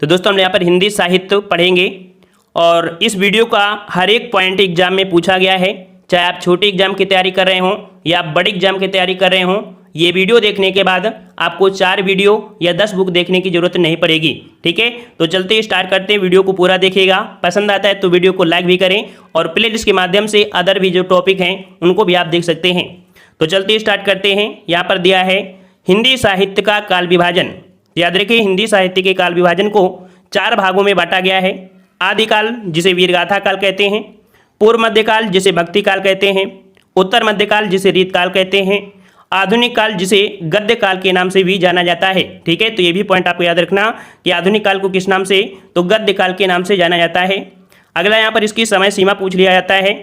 तो दोस्तों हम यहाँ पर हिंदी साहित्य पढ़ेंगे और इस वीडियो का हर एक पॉइंट एग्जाम में पूछा गया है। चाहे आप छोटे एग्जाम की तैयारी कर रहे हों या आप बड़े एग्जाम की तैयारी कर रहे हों, ये वीडियो देखने के बाद आपको 4 वीडियो या 10 बुक देखने की जरूरत नहीं पड़ेगी। ठीक है, तो चलते स्टार्ट करते हैं। वीडियो को पूरा देखिएगा, पसंद आता है तो वीडियो को लाइक भी करें और प्लेलिस्ट के माध्यम से अदर भी जो टॉपिक हैं उनको भी आप देख सकते हैं। तो चलते स्टार्ट करते हैं। यहाँ पर दिया है हिंदी साहित्य का काल विभाजन। याद रखिए, हिंदी साहित्य के काल विभाजन को 4 भागों में बांटा गया है। आदिकाल जिसे वीरगाथा काल कहते हैं, पूर्व मध्यकाल जिसे भक्ति काल कहते हैं, उत्तर मध्यकाल जिसे रीतकाल कहते हैं, आधुनिक काल जिसे गद्य काल के नाम से भी जाना जाता है। ठीक है, तो ये भी पॉइंट आपको याद रखना कि आधुनिक काल को किस नाम से, तो गद्य काल के नाम से जाना जाता है। अगला यहाँ पर इसकी समय सीमा पूछ लिया जाता है,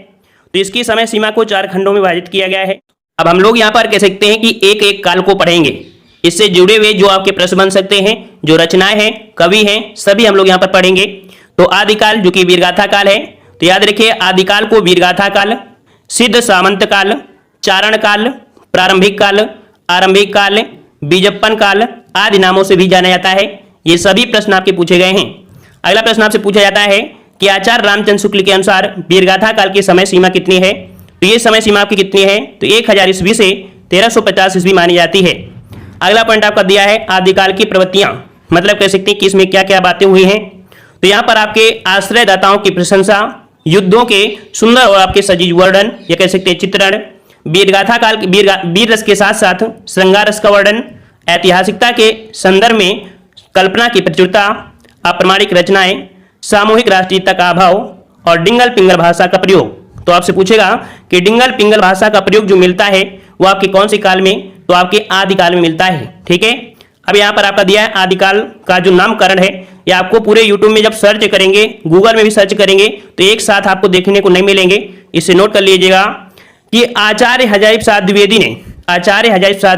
तो इसकी समय सीमा को 4 खंडों में विभाजित किया गया है। अब हम लोग यहाँ पर कह सकते हैं कि एक एक काल को पढ़ेंगे। इससे जुड़े हुए जो आपके प्रश्न बन सकते हैं, जो रचनाएं हैं, कवि हैं, सभी हम लोग यहाँ पर पढ़ेंगे। तो आदिकाल जो कि वीरगाथा काल है, तो याद रखिए आदिकाल को वीरगाथा काल, सिद्ध सामंत काल, चारण काल, प्रारंभिक काल, आरंभिक काल, बीजप्पन काल आदि नामों से भी जाना जाता है। ये सभी प्रश्न आपके पूछे गए हैं। अगला प्रश्न आपसे पूछा जाता है कि आचार्य रामचंद्र शुक्ल के अनुसार वीरगाथा काल की समय सीमा कितनी है। तो ये समय सीमा आपकी कितनी है, तो 1000 ईस्वी से 1350 ईस्वी मानी जाती है। अगला पॉइंट आपका दिया है आदिकाल की प्रवृत्तियां, मतलब कह सकते हैं कि इसमें क्या क्या बातें हुई हैं। तो यहाँ पर आपके आश्रयदाताओं की प्रशंसा, युद्धों के सुंदर और आपके सजीव वर्णन या कह सकते हैं चित्रण, वीरगाथा काल वीर रस के साथ साथ श्रृंगार रस का वर्णन, ऐतिहासिकता के संदर्भ में कल्पना की प्रचुरता, अप्रमाणिक रचनाएं, सामूहिक राष्ट्रीयता का अभाव और डिंगल पिंगल भाषा का प्रयोग। तो आपसे पूछेगा कि डिंगल पिंगल भाषा का प्रयोग जो मिलता है वो आपके कौन से काल में, तो आपके आदिकाल में मिलता है। ठीक है, अब यहाँ पर आपका दिया है आदिकाल का जो नामकरण है, या आपको पूरे यूट्यूब में जब सर्च करेंगे, गूगल में भी सर्च करेंगे तो एक साथ आपको देखने को नहीं मिलेंगे। इसे नोट कर लीजिएगा कि आचार्य हजारी प्रसाद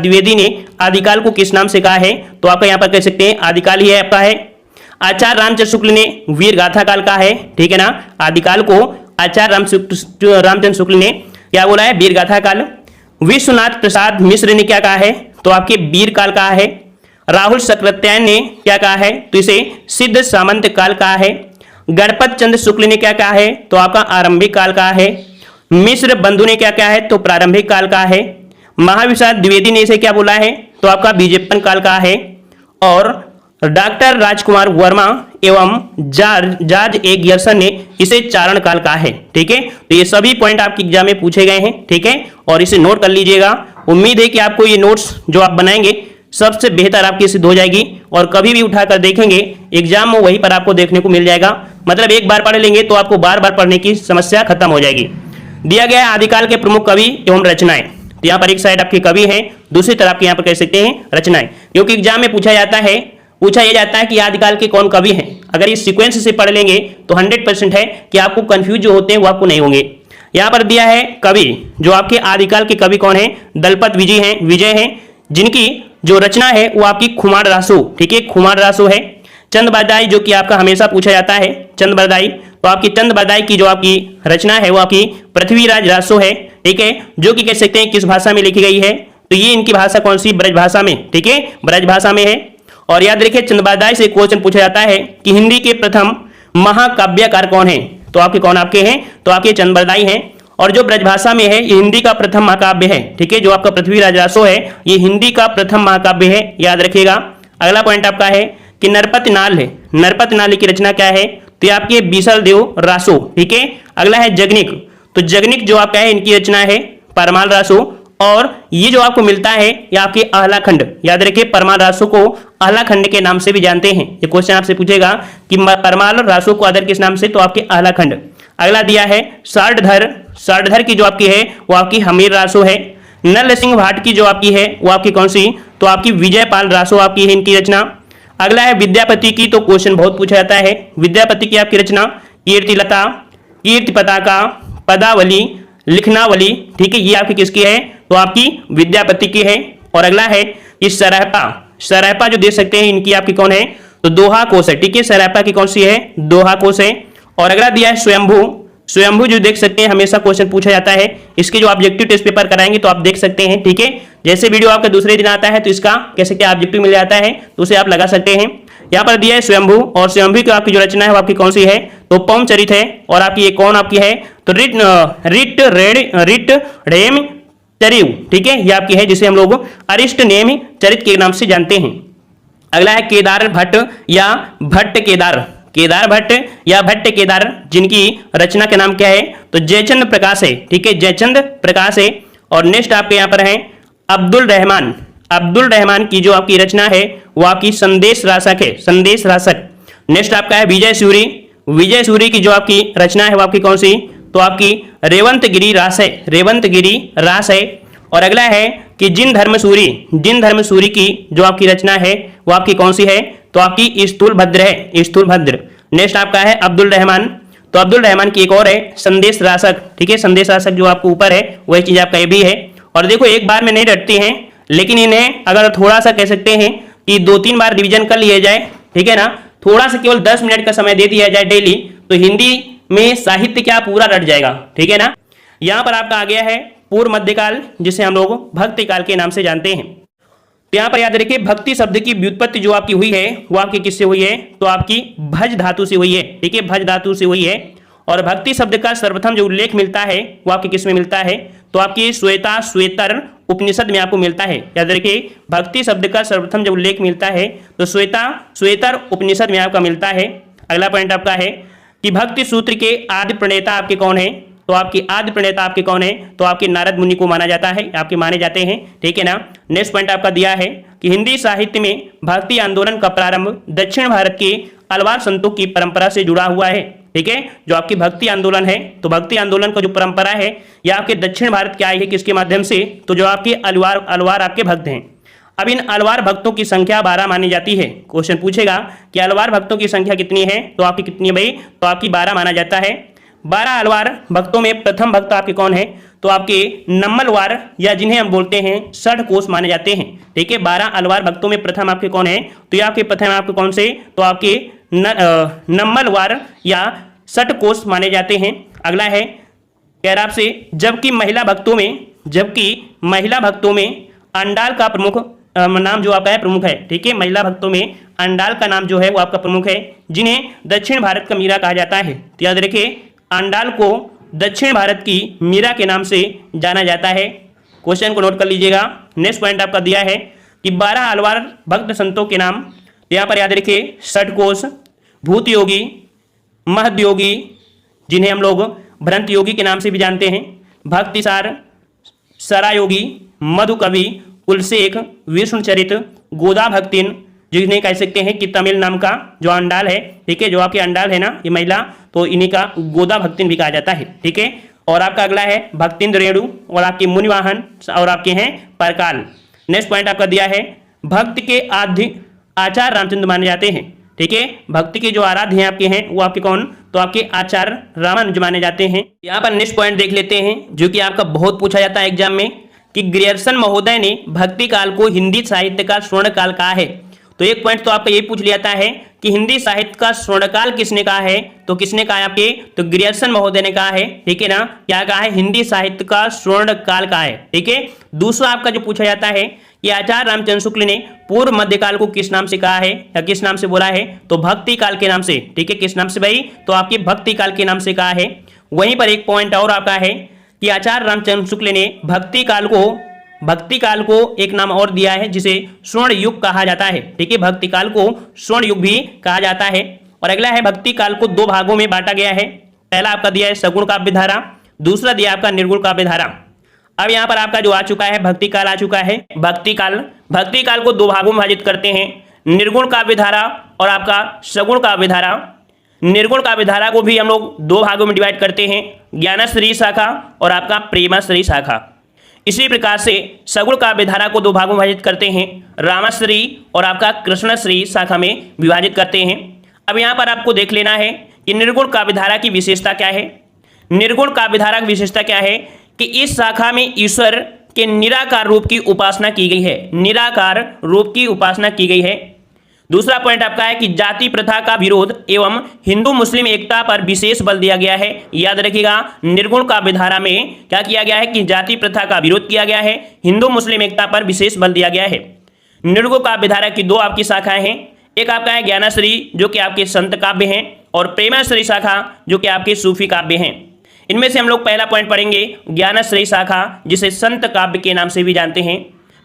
द्विवेदी ने आदिकाल को किस नाम से कहा है। तो आपका यहाँ पर कह सकते हैं आदिकाल ही है आपका है। आचार्य रामचंद्र शुक्ल ने वीरगाथा काल कहा है। ठीक है ना, आदिकाल को आचार्य रामचंद्र शुक्ल ने क्या बोला है, वीरगाथा काल। विश्वनाथ प्रसाद मिश्र ने क्या कहा है, तो आपके वीर काल कहा है। राहुल सक्रात्यायन ने क्या कहा है, तो इसे सिद्ध सामंत काल कहा है। गणपत चंद्र शुक्ल ने क्या कहा है, तो आपका आरंभिक काल कहा है। मिश्र बंधु ने क्या कहा है, तो प्रारंभिक काल कहा है। महाविशाल द्विवेदी ने इसे क्या बोला है, तो आपका बीजप्पन काल कहा है। और डॉक्टर राजकुमार वर्मा एवं जॉर्ज ए गियर्सन ने इसे चारण काल कहा है। ठीक है, तो ये सभी पॉइंट आपके एग्जाम में पूछे गए हैं। ठीक है, और इसे नोट कर लीजिएगा। उम्मीद है कि आपको ये नोट्स जो आप बनाएंगे सबसे बेहतर आपकी सिद्ध हो जाएगी और कभी भी उठाकर देखेंगे एग्जाम में वहीं पर आपको देखने को मिल जाएगा। मतलब एक बार पढ़ लेंगे तो आपको बार बार पढ़ने की समस्या खत्म हो जाएगी। दिया गया है आदिकाल के प्रमुख कवि एवं रचनाएं। तो यहाँ पर एक साइड आपके कवि हैं, दूसरी तरफ आपके यहाँ पर कह सकते हैं रचनाएं, क्योंकि एग्जाम में पूछा यह जाता है कि आदिकाल के कौन कवि हैं। अगर इस सीक्वेंस से पढ़ लेंगे तो 100% है कि आपको कंफ्यूज जो होते हैं वो आपको नहीं होंगे। यहाँ पर दिया है कवि, जो आपके आदिकाल के कवि कौन है, दलपत विजय हैं, जिनकी जो रचना है वो आपकी खुमार रासो। ठीक है, खुमार रासो है। चंद बरदाई जो कि आपका हमेशा पूछा जाता है, चंद बरदाई, तो आपकी चंद बरदाई की जो आपकी रचना है वो आपकी पृथ्वीराज रासो है। ठीक है, जो कि कह सकते हैं किस भाषा में लिखी गई है, तो ये इनकी भाषा कौन सी, ब्रज भाषा में। ठीक है, ब्रज भाषा में है। और याद रखिए चंद बरदाई से क्वेश्चन पूछा जाता है कि हिंदी के प्रथम महाकाव्यकार कौन है, तो आपके कौन आपके हैं, तो आपके चंद बरदाई हैं। और जो ब्रजभाषा में है ये हिंदी का प्रथम महाकाव्य है। ठीक है, जो आपका पृथ्वीराज रासो है ये हिंदी का प्रथम महाकाव्य है, याद रखिएगा। अगला पॉइंट आपका है कि नरपत नाल है, नरपत नाल की रचना क्या है, तो ये आपके बीसल देव रासो। ठीक है, अगला है जगनिक, तो जगनिक जो आपका है इनकी रचना है परमाल रासो। और ये जो आपको मिलता है ये आपके आहला खंड, याद रखिए परमाल रासो को आहला खंड के नाम से भी जानते हैं। ये क्वेश्चन आपसे पूछेगा कि परमाल रासो को अदर किस नाम से, तो आपके आहला खंड। अगला दिया है सारधर की जो आपकी है वो आपकी हमीर रासो है। नल सिंह भाट की जो आपकी है वो आपकी कौन सी, तो आपकी विजयपाल रासो आपकी है इनकी रचना। अगला है विद्यापति की, तो क्वेश्चन बहुत पूछा जाता है। विद्यापति की आपकी रचना कीर्तिलता, कीर्ति पताका, पदावली, लिखनावली। ठीक है, ये आपकी किसकी है, तो आपकी विद्यापति की है। और अगला है कि सरायपा जो देख सकते हैं इनकी आपकी कौन है, तो दोहा कोश है। ठीक है, सरायपा की कौन सी है, दोहा कोश है। और अगला दिया है स्वयंभू जो देख सकते हैं हमेशा क्वेश्चन पूछा जाता है। इसके जो ऑब्जेक्टिव टेस्ट पेपर कराएंगे तो आप देख सकते हैं। ठीक है, जैसे वीडियो आपका दूसरे दिन आता है तो इसका कैसे क्या ऑब्जेक्टिव मिल जाता है तो उसे आप लगा सकते हैं। यहाँ पर दिया है स्वयंभू, और स्वयंभू की आपकी जो रचना है वो आपकी कौन सी है, तो पौम चरित है। और आपकी ये कौन आपकी है, तो रिट रेम चरिव, ठीक है, ये आपकी है जिसे हम लोग अरिष्ट नेम चरित के नाम से जानते हैं। अगला है केदार भट्ट या भट्ट केदार, केदार भट्ट या भट्ट केदार, जिनकी रचना का नाम क्या है, तो जयचंद प्रकाश है, ठीक है, जयचंद प्रकाश है। और नेक्स्ट आपके यहाँ पर है अब्दुल रहमान, अब्दुल रहमान की जो आपकी रचना है वो आपकी संदेश रासक है, संदेश रासक। नेक्स्ट आपका है विजय सूरी, विजय सूरी की जो आपकी रचना है वो आपकी कौन सी, तो आपकी रेवंतगिरी रास है, रेवंतगिरी रास है। और अगला है कि जिन धर्मसूरी, जिन धर्मसूरी की जो आपकी रचना है वो आपकी कौन सी है, तो आपकी स्थूलभद्र है, स्थूलभद्र। नेक्स्ट आपका है अब्दुल रहमान, तो अब्दुल रहमान की एक और है संदेश रासक, ठीक है, संदेश रासक जो आपको ऊपर है वही चीज आपका ये भी है। और देखो एक बार में नहीं रटती हैं, लेकिन इन्हें अगर थोड़ा सा कह सकते हैं कि 2-3 बार रिवीजन कर लिया जाए, ठीक है ना, थोड़ा सा केवल 10 मिनट का समय दे दिया जाए डेली, तो हिंदी में साहित्य क्या पूरा रट जाएगा, ठीक है ना। यहाँ पर आपका आ गया है पूर्व मध्यकाल, जिसे हम लोग भक्ति काल के नाम से जानते हैं। तो यहाँ पर याद रखिए भक्ति शब्द की व्युत्पत्ति जो आपकी हुई है वो आपकी किससे हुई है, तो आपकी भज धातु से हुई है, ठीक है, भज धातु से हुई है। और भक्ति शब्द का सर्वप्रथम जो उल्लेख मिलता है वो आपके किस में मिलता है, तो आपकी श्वेता श्वेतर उपनिषद में आपको मिलता है। याद रखिए भक्ति शब्द का सर्वप्रथम जो उल्लेख मिलता है तो श्वेता श्वेतर उपनिषद में आपका मिलता है। अगला पॉइंट आपका है कि भक्ति सूत्र के आदि प्रणेता आपके कौन है, तो आपकी आदि प्रणेता आपके कौन है, तो आपके नारद मुनि को माना जाता है, आपके माने जाते हैं, ठीक है ना। नेक्स्ट पॉइंट आपका दिया है कि हिंदी साहित्य में भक्ति आंदोलन का प्रारंभ दक्षिण भारत के अलवार संतों की परंपरा से जुड़ा हुआ है, ठीक है। जो आपकी भक्ति आंदोलन है, तो भक्ति आंदोलन का जो परंपरा है यह आपके दक्षिण भारत की आई है, किसके माध्यम से, तो जो आपके अलवार आपके भक्त हैं। अब इन अलवार भक्तों की संख्या 12 मानी जाती है। क्वेश्चन पूछेगा कि अलवार भक्तों की संख्या कितनी है, तो आपकी कितनी है भाई, तो आपकी 12 माना जाता है। 12 अलवार भक्तों में प्रथम भक्त आपके कौन है, तो आपके नम्मलवार या जिन्हें हम बोलते हैं षठ कोश माने जाते हैं, ठीक है। 12 अलवार भक्तों में प्रथम आपके कौन है, तो ये आपके प्रथम आपके कौन से, तो आपके नम्मलवार या षठ कोश माने जाते हैं। अगला है कह रहा आपसे जबकि महिला भक्तों में अंडाल का प्रमुख नाम जो आपका है प्रमुख है, ठीक है। महिला भक्तों में अंडाल का नाम जो है वो आपका प्रमुख है, जिन्हें दक्षिण भारत का मीरा कहा जाता है। तो याद रखिए अंडाल को दक्षिण भारत की मीरा के नाम से जाना जाता है। क्वेश्चन को नोट कर लीजिएगा। नेक्स्ट पॉइंट आपका दिया है कि 12 अलवार भक्त संतों के नाम, यहाँ पर याद रखिए षटकोश, भूत योगी, महद योगी, जिन्हें हम लोग भ्रंत योगी के नाम से भी जानते हैं, भक्तिसार, सरायोगी, मधुकवि, कुलशेख, विष्णुचरित, गोदा भक्तिन, जिन्हें कह सकते हैं कि तमिल नाम का जो अंडाल है, ठीक है, जो आपके अंडाल है ना ये महिला, तो इन्हीं का गोदा भक्तिन भी कहा जाता है, ठीक है। और आपका अगला है भक्तिंद्र रेणु, और आपके मुनिवाहन, और आपके हैं परकाल। नेक्स्ट पॉइंट आपका दिया है भक्त के आद्य आचार्य रामचंद्र माने जाते हैं, ठीक है। भक्ति के जो आराध्य हैं आपके हैं वो आपके कौन, तो आपके आचार्य रामानुज माने जाते हैं। यहाँ पर नेक्स्ट पॉइंट देख लेते हैं जो कि आपका बहुत पूछा जाता है एग्जाम में, कि ग्रियर्सन महोदय ने भक्ति काल को हिंदी साहित्य का स्वर्ण काल कहा है। तो एक पॉइंट तो आपका ये पूछ लिया जाता है कि हिंदी साहित्य का स्वर्णकाल किसने कहा है, तो किसने कहा है आपके, तो ग्रियर्सन महोदय ने कहा है, ठीक है ना। क्या कहा है, हिंदी साहित्य का स्वर्ण काल कहा है, ठीक है। दूसरा आपका जो पूछा जाता है कि आचार्य रामचंद्र शुक्ल ने पूर्व मध्यकाल को किस नाम से कहा है या किस नाम से बोला है, तो भक्ति काल के नाम से, ठीक है। किस नाम से भाई, तो आपके भक्ति काल के नाम से कहा है। वहीं पर एक पॉइंट और आपका है कि आचार्य रामचंद्र शुक्ल ने भक्ति काल को एक नाम और दिया है जिसे स्वर्ण युग कहा जाता है, ठीक है। भक्ति काल को स्वर्ण युग भी कहा जाता है। और अगला है भक्ति काल को 2 भागों में बांटा गया है। पहला आपका दिया है सगुण काव्य धारा, दूसरा दिया आपका निर्गुण काव्य धारा। अब यहाँ पर आपका जो आ चुका है भक्ति काल आ चुका है। भक्ति काल को 2 भागों में विभाजित करते हैं, निर्गुण काव्य धारा और आपका सगुण काव्य धारा। निर्गुण काव्य धारा को भी हम लोग 2 भागों में डिवाइड करते हैं, ज्ञानश्री शाखा और आपका प्रेमाश्री शाखा। इसी प्रकार से सगुण काव्य धारा को 2 भागों में विभाजित करते हैं, रामाश्री और आपका कृष्णश्री शाखा में विभाजित करते हैं। अब यहाँ पर आपको देख लेना है कि निर्गुण काव्य धारा की विशेषता क्या है। निर्गुण काव्य धारा की विशेषता क्या है कि इस शाखा में ईश्वर के निराकार रूप की उपासना की गई है, निराकार रूप की उपासना की गई है। दूसरा पॉइंट आपका है कि जाति प्रथा का विरोध एवं हिंदू मुस्लिम एकता पर विशेष बल दिया गया है। याद रखिएगा निर्गुण काव्य धारा में क्या किया गया है कि जाति प्रथा का विरोध किया गया है, हिंदू मुस्लिम एकता पर विशेष बल दिया गया है। निर्गुण काव्य धारा की 2 आपकी शाखाएं हैं, एक आपका है ज्ञानाश्री जो कि आपके संत काव्य हैं, और प्रेमाश्री शाखा जो कि आपके सूफी काव्य हैं। इनमें से हम लोग पहला पॉइंट पढ़ेंगे ज्ञानाश्री शाखा, जिसे संत काव्य के नाम से भी जानते हैं।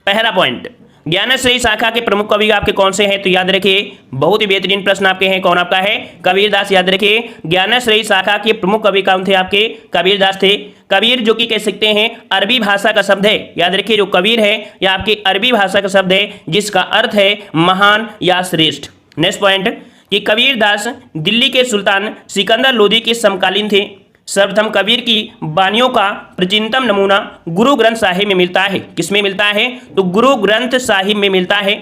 पहला पॉइंट, ज्ञानाश्री शाखा के प्रमुख कवि आपके कौन से हैं? तो याद रखिए, बहुत ही बेहतरीन प्रश्न आपके हैं। कौन आपका है? कबीरदास। याद रखिए, ज्ञानाश्री शाखा के प्रमुख कवि कौन थे? आपके कबीरदास थे। कबीर जो कि कह सकते हैं अरबी भाषा का शब्द है। याद रखिए, जो कबीर है यह आपकी अरबी भाषा का शब्द है, जिसका अर्थ है महान या श्रेष्ठ। नेक्स्ट पॉइंट, कि कबीरदास दिल्ली के सुल्तान सिकंदर लोदी के समकालीन थे। सर्वप्रथम कबीर की वाणियों का प्राचीनतम नमूना गुरु ग्रंथ साहिब में मिलता है। किसमें मिलता है? तो गुरु ग्रंथ साहिब में मिलता है।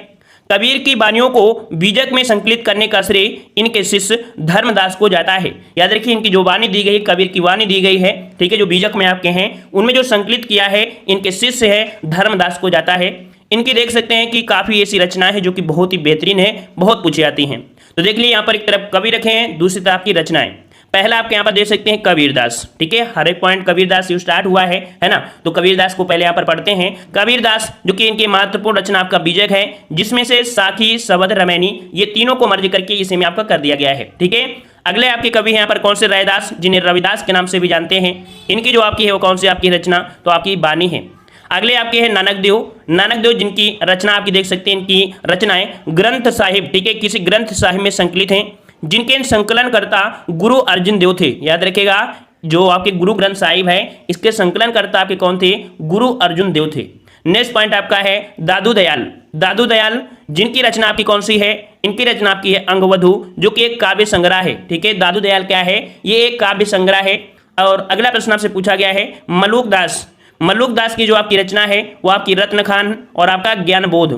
कबीर की वाणियों को बीजक में संकलित करने का श्रेय इनके शिष्य धर्मदास को जाता है। याद रखिए, इनकी जो वाणी दी गई, कबीर की वाणी दी गई है, ठीक है, जो बीजक में आपके हैं, उनमें जो संकलित किया है इनके शिष्य है धर्मदास को जाता है। इनकी देख सकते हैं कि काफ़ी ऐसी रचना है जो कि बहुत ही बेहतरीन है, बहुत पूछी जाती हैं। तो देख लीजिए, यहाँ पर एक तरफ कवि रखे हैं, दूसरी तरफ की रचनाएं। पहला आपके यहाँ पर देख सकते हैं कबीरदास, ठीक है, हर एक पॉइंट कबीरदास से स्टार्ट हुआ है ना। तो कबीरदास को पहले यहाँ पर पढ़ते हैं। कबीरदास जो कि इनकी महत्वपूर्ण रचना आपका बीजक है, जिसमें से साखी, शबद, रमैनी ये तीनों को मर्ज करके इसे में आपका कर दिया गया है, ठीक है। अगले आपके कवि हैं यहाँ पर कौन से? रैदास, जिन्हें रविदास के नाम से भी जानते हैं। इनकी जो आपकी है वो कौन सी आपकी रचना? तो आपकी बानी है। अगले आपके हैं नानक देव। नानक देव जिनकी रचना आपकी देख सकते हैं, इनकी रचनाएं ग्रंथ साहिब, ठीक है, किसी ग्रंथ साहिब में संकलित हैं, जिनके संकलनकर्ता गुरु अर्जुन देव थे। याद रखिएगा, जो आपके गुरु ग्रंथ साहिब है इसके संकलनकर्ता आपके कौन थे? गुरु अर्जुन देव थे। नेक्स्ट पॉइंट आपका है दादू दयाल। दादू दयाल जिनकी रचना आपकी कौन सी है? इनकी रचना आपकी है अंगवधु, जो कि एक काव्य संग्रह है, ठीक है। दादू दयाल क्या है? ये एक काव्य संग्रह है। और अगला प्रश्न आपसे पूछा गया है मलुक दास। मलुक दास की जो आपकी रचना है वो आपकी रत्न खान और आपका ज्ञान बोध।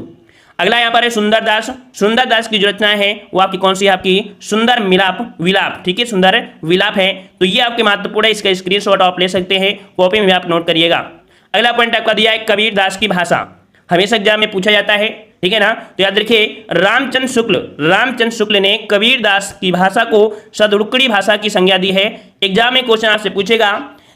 अगला यहाँ पर है सुंदर दास। सुंदर दास की जो रचना है वो आपकी कौन सी है? आपकी सुंदर मिलाप विलाप, ठीक है, सुंदर विलाप है। तो ये आपके महत्वपूर्ण है, इसका स्क्रीनशॉट आप ले सकते हैं, कॉपी में आप नोट करिएगा। अगला पॉइंट आपका दिया है कबीर दास की भाषा, हमेशा एग्जाम में पूछा जाता है, ठीक है ना। तो याद रखिए, रामचंद्र शुक्ल ने कबीर दास की भाषा को सदुक्कड़ी भाषा की संज्ञा दी है। एग्जाम में क्वेश्चन आपसे पूछेगा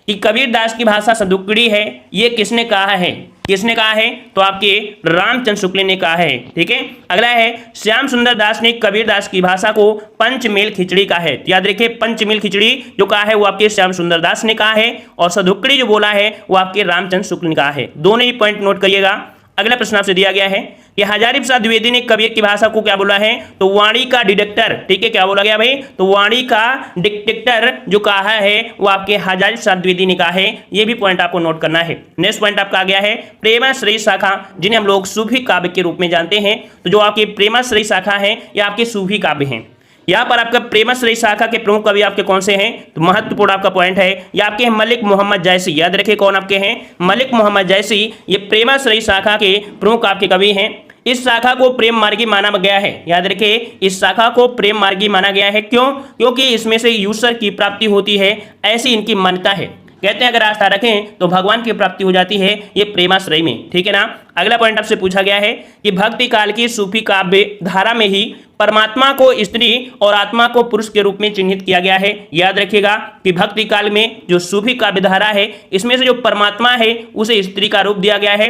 कि कबीर दास की भाषा सदुक्कड़ी है, ये किसने कहा है? किसने कहा है? तो आपके रामचंद्र शुक्ल ने कहा है, ठीक है। अगला है श्याम सुंदर दास ने कबीर दास की भाषा को पंचमेल खिचड़ी कहा है। याद रखिए, पंचमेल खिचड़ी जो कहा है वो आपके श्याम सुंदर दास ने कहा है, और सदुक्कड़ी जो बोला है वो आपके रामचंद्र शुक्ल ने कहा है। दोनों ही पॉइंट नोट करिएगा। अगला प्रश्न आपसे दिया गया है कि हजारी प्रसाद द्विवेदी ने कबीर की भाषा को क्या बोला है? तो वाणी का डिटेक्टर, ठीक है, क्या बोला गया भाई? तो वाणी का डिटेक्टर जो कहा है वो आपके हजारी प्रसाद द्विवेदी ने कहा है। ये भी पॉइंट आपको नोट करना है। नेक्स्ट पॉइंट आपका आ गया है प्रेमाश्रयी शाखा, जिन्हें हम लोग सूफी काव्य के रूप में जानते हैं। तो जो आपकी प्रेमाश्रयी शाखा है ये आपके सूफी काव्य हैं। यहाँ पर आपका प्रेमाश्रयी शाखा के प्रमुख कवि आपके कौन से हैं? तो महत्वपूर्ण आपका पॉइंट है, ये आपके हैं मलिक मोहम्मद जैसी। याद रखिए, कौन आपके हैं? मलिक मोहम्मद जैसी। ये प्रेमाश्रयी शाखा के प्रमुख आपके कवि हैं। इस शाखा को प्रेम मार्गी माना गया है। याद रखिए, इस शाखा को प्रेम मार्गी माना गया है। क्यों? क्योंकि इसमें से ईश्वर की प्राप्ति होती है, ऐसी इनकी मान्यता है। कहते हैं अगर आस्था रखें तो भगवान की प्राप्ति हो जाती है, ये प्रेमाश्रय में, ठीक है ना। अगला पॉइंट आपसे पूछा गया है कि भक्ति काल की सूफी काव्य धारा में ही परमात्मा को स्त्री और आत्मा को पुरुष के रूप में चिन्हित किया गया है। याद रखिएगा कि भक्ति काल में जो सूफी काव्य धारा है इसमें से जो परमात्मा है उसे स्त्री का रूप दिया गया है,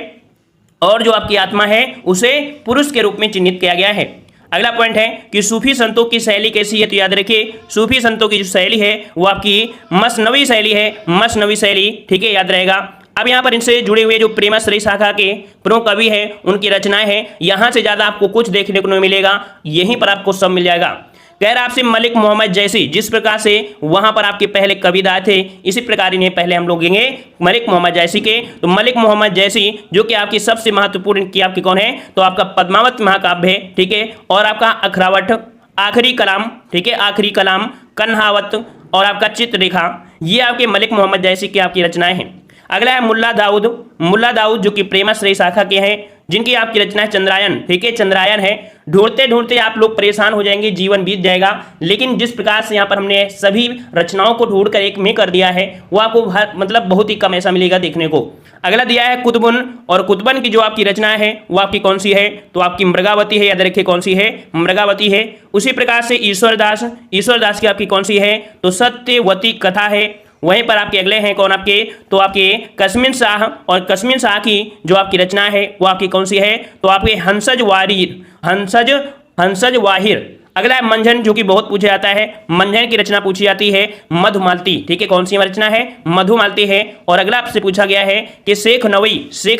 और जो आपकी आत्मा है उसे पुरुष के रूप में चिन्हित किया गया है। अगला पॉइंट है कि सूफी संतों की शैली कैसी है? तो याद रखिए, सूफी संतों की जो शैली है वो आपकी मसनवी शैली है, मसनवी शैली, ठीक है, याद रहेगा। अब यहाँ पर इनसे जुड़े हुए जो प्रेमाश्रयी शाखा के प्रमुख कवि हैं उनकी रचनाएं हैं, यहाँ से ज़्यादा आपको कुछ देखने को नहीं मिलेगा, यहीं पर आपको सब मिल जाएगा। कह रहा आपसे मलिक मोहम्मद जैसी, जिस प्रकार से वहां पर आपके पहले कविदार थे इसी प्रकार इन्हें पहले हम लोग लेंगे मलिक मोहम्मद जैसी के। तो मलिक मोहम्मद जैसी जो कि आपकी सबसे महत्वपूर्ण की आपकी कौन है? तो आपका पद्मावत महाकाव्य है, ठीक है, और आपका अखरावट, आखिरी कलाम, ठीक है, आखिरी कलाम, कन्हावत और आपका चित्ररेखा, ये आपके मलिक मोहम्मद जैसी की आपकी रचनाएं हैं। अगला है मुल्ला दाऊद। मुल्ला दाऊद जो कि प्रेमाश्रयी शाखा के हैं, जिनकी आपकी रचना है चंद्रायन, ठीक है, चंद्रायन है। ढूंढते ढूंढते आप लोग परेशान हो जाएंगे, जीवन बीत जाएगा, लेकिन जिस प्रकार से यहाँ पर हमने सभी रचनाओं को ढूंढकर एक में कर दिया है वो आपको मतलब बहुत ही कम ऐसा मिलेगा देखने को। अगला दिया है कुतुबन, और कुतुबन की जो आपकी रचना है वो आपकी कौन सी है? तो आपकी मृगावती है। याद रखिए कौन सी है? मृगावती है। उसी प्रकार से ईश्वरदास, ईश्वरदास की आपकी कौन सी है? तो सत्यवती कथा है। वहीं पर आपके अगले हैं कौन आपके? तो आपके कस्मिन शाह, और कस्मिन शाह की जो आपकी रचना है वो आपकी कौन सी है? तो आपके हंसज वारीर, हंसज हंसज वाहिर। अगला है मंझन, जो कि बहुत पूछा जाता है। मंझन की रचना पूछी जाती है मधुमालती। ठीक है, कौन सी रचना है? मधुमालती है। और अगला आपसे पूछा गया है कि शेख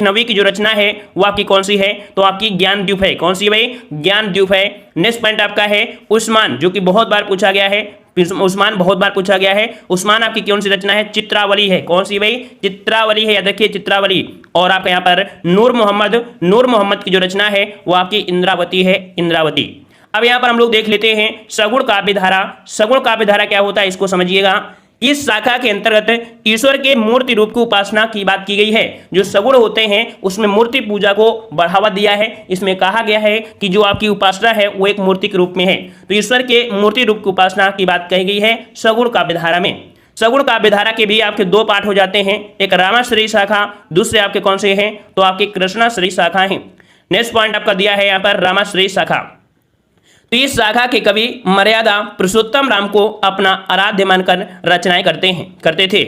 नवी की जो रचना है वो आपकी कौन सी है? तो आपकी ज्ञानद्वीप है। कौन सी भाई? ज्ञानद्वीप है। नेक्स्ट पॉइंट आपका है उस्मान, जो कि बहुत बार पूछा गया है। उस्मान बहुत बार पूछा गया है। उस्मान आपकी कौन सी रचना है? चित्रावली है। कौन सी भाई? चित्रावली है, याद रखिए चित्रावली। और आपका यहाँ पर नूर मोहम्मद की जो रचना है वो आपकी इंद्रावती है, इंद्रावती। अब यहां पर हम लोग देख लेते हैं सगुण काव्यधारा। सगुण काव्यधारा क्या होता है इसको समझिएगा। इस शाखा के अंतर्गत ईश्वर के मूर्ति रूप की उपासना की बात की गई है। जो सगुण होते हैं उसमें मूर्ति पूजा को बढ़ावा दिया है। इसमें कहा गया है कि जो आपकी उपासना है वो एक मूर्ति के रूप में है। तो ईश्वर के मूर्ति रूप की उपासना की बात कही गई है सगुण काव्यधारा में। सगुण काव्यधारा के भी आपके दो पाठ हो जाते हैं, एक रामाश्रयी शाखा, दूसरे आपके कौन से हैं? तो आपके कृष्णाश्रयी शाखा है। नेक्स्ट पॉइंट आपका दिया है यहाँ पर रामाश्रयी शाखा। तो इस शाखा के कवि मर्यादा पुरुषोत्तम राम को अपना आराध्य मानकर रचनाएं करते थे।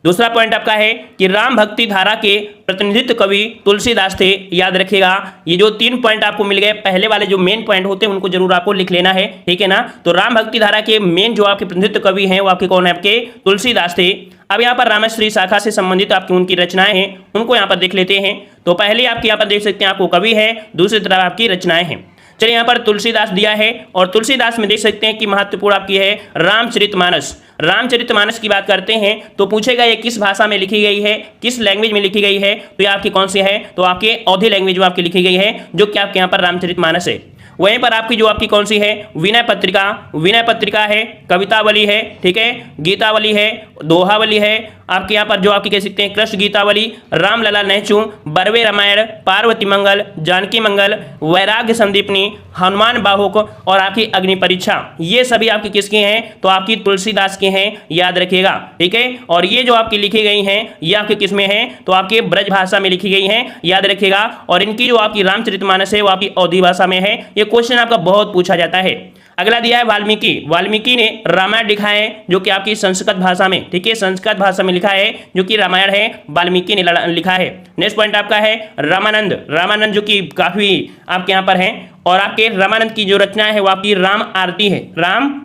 दूसरा पॉइंट आपका है कि राम भक्ति धारा के प्रतिनिधित्व कवि तुलसीदास थे। याद रखिएगा, ये जो 3 पॉइंट आपको मिल गए, पहले वाले जो मेन पॉइंट होते हैं उनको जरूर आपको लिख लेना है, ठीक है ना। तो राम भक्ति धारा के मेन जो आपके प्रतिनिधित्व कवि हैं वो आपके कौन है? आपके तुलसीदास थे। अब यहाँ पर रामाश्रयी शाखा से संबंधित आपकी उनकी रचनाएं हैं, उनको यहाँ पर देख लेते हैं। तो पहले आपके यहाँ पर देख सकते हैं आपको कवि है, दूसरी तरफ आपकी रचनाएं हैं। चलिए यहाँ पर तुलसीदास दिया है और तुलसीदास में देख सकते हैं कि महत्वपूर्ण आपकी है रामचरितमानस। रामचरितमानस की बात करते हैं तो पूछेगा ये किस भाषा में लिखी गई है, किस लैंग्वेज में लिखी गई है? तो ये आपकी कौन सी है? तो आपके अवधी लैंग्वेज में आपकी लिखी गई है, जो कि आपके यहाँ पर रामचरितमानस है। वहीं पर आपकी जो आपकी कौन सी है? विनय पत्रिका है, कवितावली है, ठीक है, गीतावली है, दोहावली है। आपके यहाँ पर जो आपकी कह सकते हैं कृष्ण गीतावली, रामलला नहचू, बरवे रामायण, पार्वती मंगल, जानकी मंगल, वैराग्य संदीपनी, हनुमान बाहुक और आपकी अग्नि परीक्षा, ये सभी आपकी किसकी हैं? तो आपकी तुलसीदास की हैं, याद रखिएगा, ठीक है। और ये जो आपकी लिखी गई हैं ये आपके किस में है? तो आपके ब्रज भाषा में लिखी गई हैं, याद रखिएगा। और इनकी जो आपकी रामचरितमानस है वो आपकी अवधी भाषा में है। ये क्वेश्चन आपका बहुत पूछा जाता है। अगला दिया है वाल्मीकि ने रामायण लिखा है, जो कि आपकी संस्कृत भाषा में, ठीक है, संस्कृत भाषा में लिखा है, जो कि रामायण है, वाल्मीकि ने लिखा है। नेक्स्ट पॉइंट आपका है रामानंद, जो कि काफी आपके यहाँ पर है। और आपके रामानंद की जो रचना है वो आपकी राम